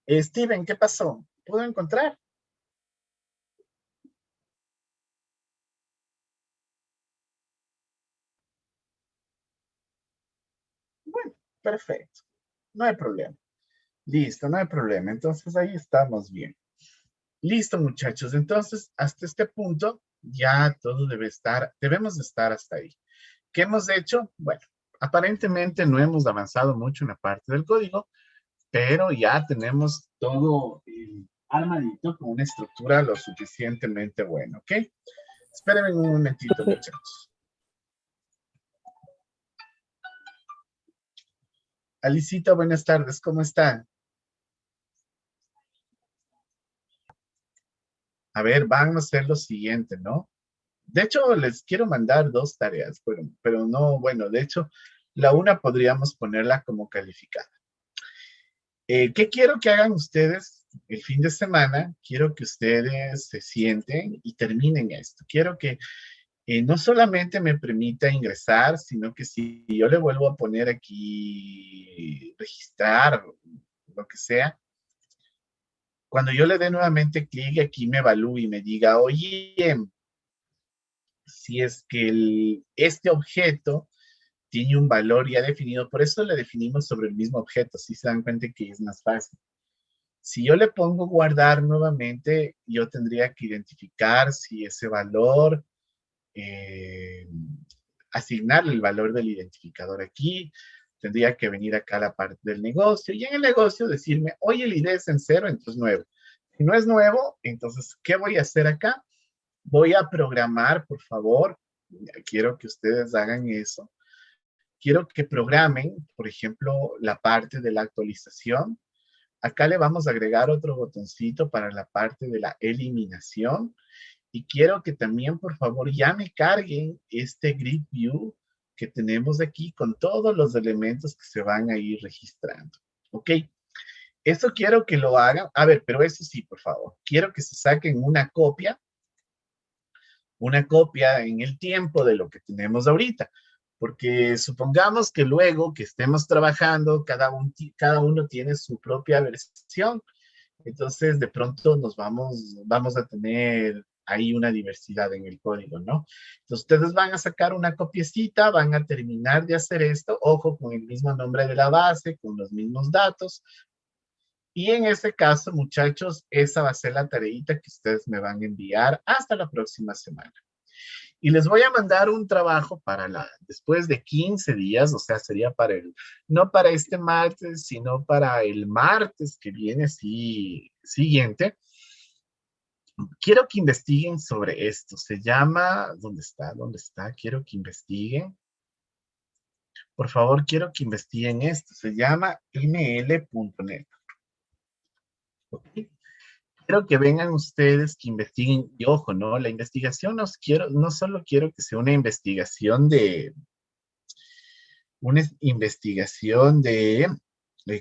Steven, ¿qué pasó? ¿Puedo encontrar? Bueno, perfecto. No hay problema. Listo, no hay problema. Entonces ahí estamos bien. Listo, muchachos. Entonces, hasta este punto, ya todo debemos de estar hasta ahí. ¿Qué hemos hecho? Bueno, aparentemente no hemos avanzado mucho en la parte del código, pero ya tenemos todo armadito con una estructura lo suficientemente buena, ¿ok? Espérenme un momentito, muchachos. Alicita, buenas tardes, ¿cómo están? A ver, van a hacer lo siguiente, ¿no? De hecho, les quiero mandar dos tareas, pero no, bueno, de hecho, la una podríamos ponerla como calificada. ¿Qué quiero que hagan ustedes el fin de semana? Quiero que ustedes se sienten y terminen esto. Quiero que no solamente me permita ingresar, sino que si yo le vuelvo a poner aquí registrar, lo que sea, cuando yo le dé nuevamente clic aquí me evalúe y me diga, oye, si es que este objeto tiene un valor ya definido, por eso le definimos sobre el mismo objeto, si se dan cuenta que es más fácil. Si yo le pongo guardar nuevamente, yo tendría que identificar si ese valor, asignarle el valor del identificador aquí, tendría que venir acá a la parte del negocio y en el negocio decirme, oye, el ID es en 0, entonces 9. Si no es nuevo, entonces, ¿qué voy a hacer acá? Voy a programar, por favor, quiero que ustedes hagan eso. Quiero que programen, por ejemplo, la parte de la actualización. Acá le vamos a agregar otro botoncito para la parte de la eliminación. Y quiero que también, por favor, ya me carguen este Grid View que tenemos aquí con todos los elementos que se van a ir registrando. ¿Ok? Eso quiero que lo hagan. A ver, pero eso sí, por favor. Quiero que se saquen una copia en el tiempo de lo que tenemos ahorita. Porque supongamos que luego que estemos trabajando, cada uno tiene su propia versión. Entonces, de pronto vamos a tener ahí una diversidad en el código, ¿no? Entonces, ustedes van a sacar una copiecita, van a terminar de hacer esto, ojo, con el mismo nombre de la base, con los mismos datos. Y en ese caso, muchachos, esa va a ser la tareita que ustedes me van a enviar hasta la próxima semana. Y les voy a mandar un trabajo después de 15 días, o sea, sería no para este martes, sino para el martes que viene siguiente. Quiero que investiguen sobre esto. Se llama, ¿dónde está? ¿Dónde está? Quiero que investiguen. Por favor, quiero que investiguen esto. Se llama ml.net. ¿Okay? Quiero que vengan ustedes, que investiguen, y ojo, ¿no? La investigación no solo quiero que sea una investigación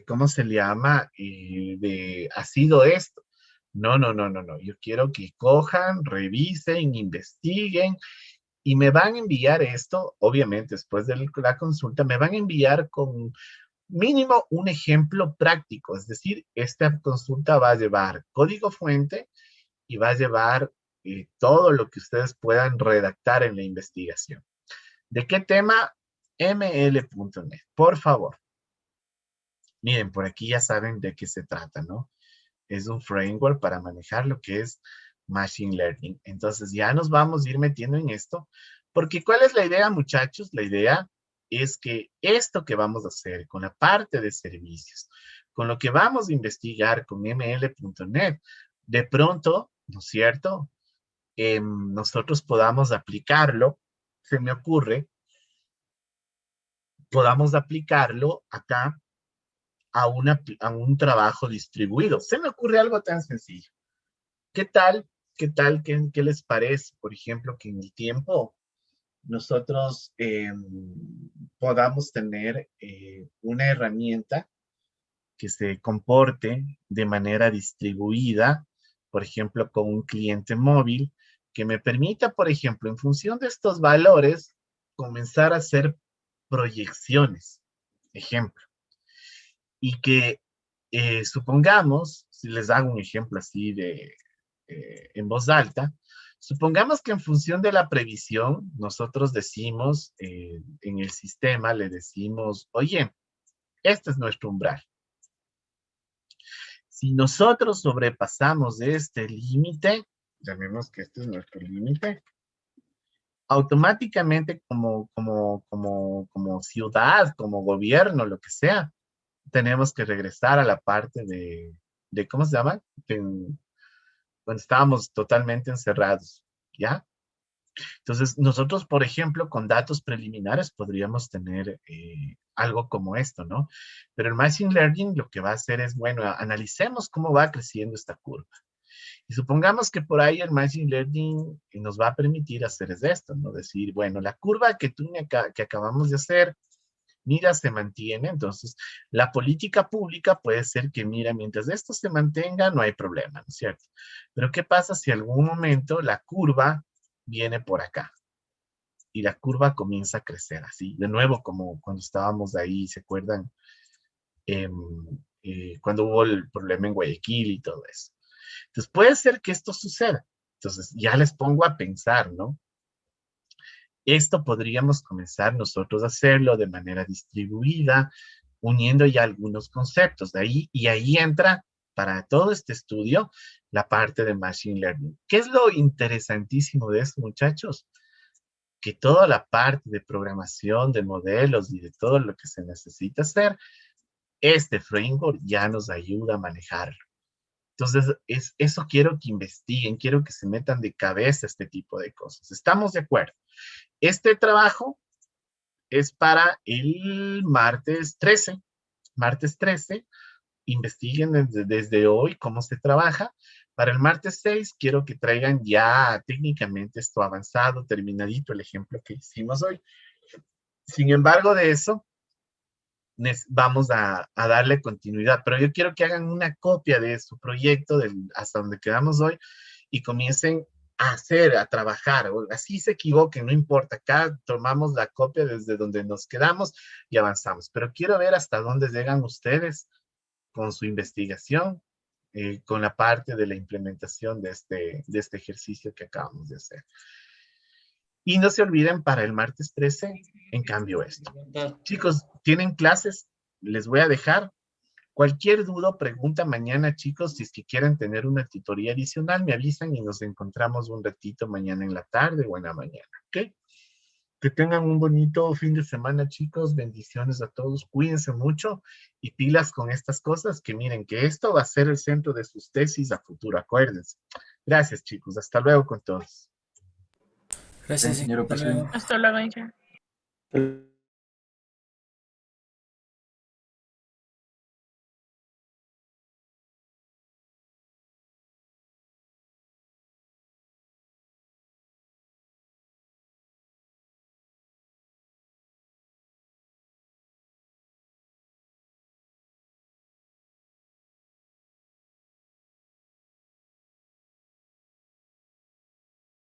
¿cómo se le llama? Ha sido esto. No, no, no, no, no. Yo quiero que cojan, revisen, investiguen y me van a enviar esto, obviamente después de la consulta, me van a enviar con mínimo un ejemplo práctico. Es decir, esta consulta va a llevar código fuente y va a llevar todo lo que ustedes puedan redactar en la investigación. ¿De qué tema? ml.net, por favor. Miren, por aquí ya saben de qué se trata, ¿no? Es un framework para manejar lo que es Machine Learning. Entonces ya nos vamos a ir metiendo en esto, porque ¿cuál es la idea, muchachos? La idea es que esto que vamos a hacer con la parte de servicios, con lo que vamos a investigar con ml.net, de pronto, ¿no es cierto? Nosotros podamos aplicarlo, se me ocurre, podamos aplicarlo acá a un trabajo distribuido. Se me ocurre algo tan sencillo. ¿Qué tal? ¿Qué tal? ¿Qué les parece? Por ejemplo, que en el tiempo nosotros podamos tener una herramienta que se comporte de manera distribuida, por ejemplo, con un cliente móvil, que me permita, por ejemplo, en función de estos valores, comenzar a hacer proyecciones. Ejemplo. Y que supongamos, si les hago un ejemplo así en voz alta, supongamos que en función de la previsión, nosotros decimos en el sistema, le decimos, oye, este es nuestro umbral. Si nosotros sobrepasamos este límite, llamemos que este es nuestro límite, automáticamente como ciudad, como gobierno, lo que sea, tenemos que regresar a la parte de ¿cómo se llama? Cuando estábamos totalmente encerrados, ¿ya? Entonces, nosotros, por ejemplo, con datos preliminares podríamos tener algo como esto, ¿no? Pero el Machine Learning lo que va a hacer es, bueno, analicemos cómo va creciendo esta curva. Y supongamos que por ahí el Machine Learning nos va a permitir hacer es esto, ¿no? Decir, bueno, la curva que acabamos de hacer, mira, se mantiene, entonces la política pública puede ser que, mira, mientras esto se mantenga, no hay problema, ¿no es cierto? Pero ¿qué pasa si algún momento la curva viene por acá? Y la curva comienza a crecer así, de nuevo, como cuando estábamos ahí, ¿se acuerdan? Em, cuando hubo el problema en Guayaquil y todo eso. Entonces puede ser que esto suceda. Entonces ya les pongo a pensar, ¿no? Esto podríamos comenzar nosotros a hacerlo de manera distribuida, uniendo ya algunos conceptos de ahí, y ahí entra para todo este estudio la parte de Machine Learning. ¿Qué es lo interesantísimo de esto, muchachos? Que toda la parte de programación, de modelos y de todo lo que se necesita hacer, este framework ya nos ayuda a manejarlo. Entonces, eso quiero que investiguen, quiero que se metan de cabeza este tipo de cosas. ¿Estamos de acuerdo? Este trabajo es para el martes 13. Martes 13, investiguen desde hoy cómo se trabaja. Para el martes 6, quiero que traigan ya técnicamente esto avanzado, terminadito, el ejemplo que hicimos hoy. Sin embargo, de eso, vamos a darle continuidad, pero yo quiero que hagan una copia de su proyecto hasta donde quedamos hoy y comiencen a hacer, a trabajar, así se equivoquen, no importa, acá tomamos la copia desde donde nos quedamos y avanzamos, pero quiero ver hasta dónde llegan ustedes con su investigación, con la parte de la implementación de este ejercicio que acabamos de hacer. Y no se olviden para el martes 13, en cambio esto. Chicos, ¿tienen clases? Les voy a dejar. Cualquier duda o pregunta mañana, chicos, si es que quieren tener una tutoría adicional, me avisan y nos encontramos un ratito mañana en la tarde o en la mañana, ¿ok? Que tengan un bonito fin de semana, chicos. Bendiciones a todos. Cuídense mucho y pilas con estas cosas, que miren que esto va a ser el centro de sus tesis a futuro, acuérdense. Gracias, chicos. Hasta luego con todos. Gracias, Señor, hasta luego. Hasta luego, Inge. pues,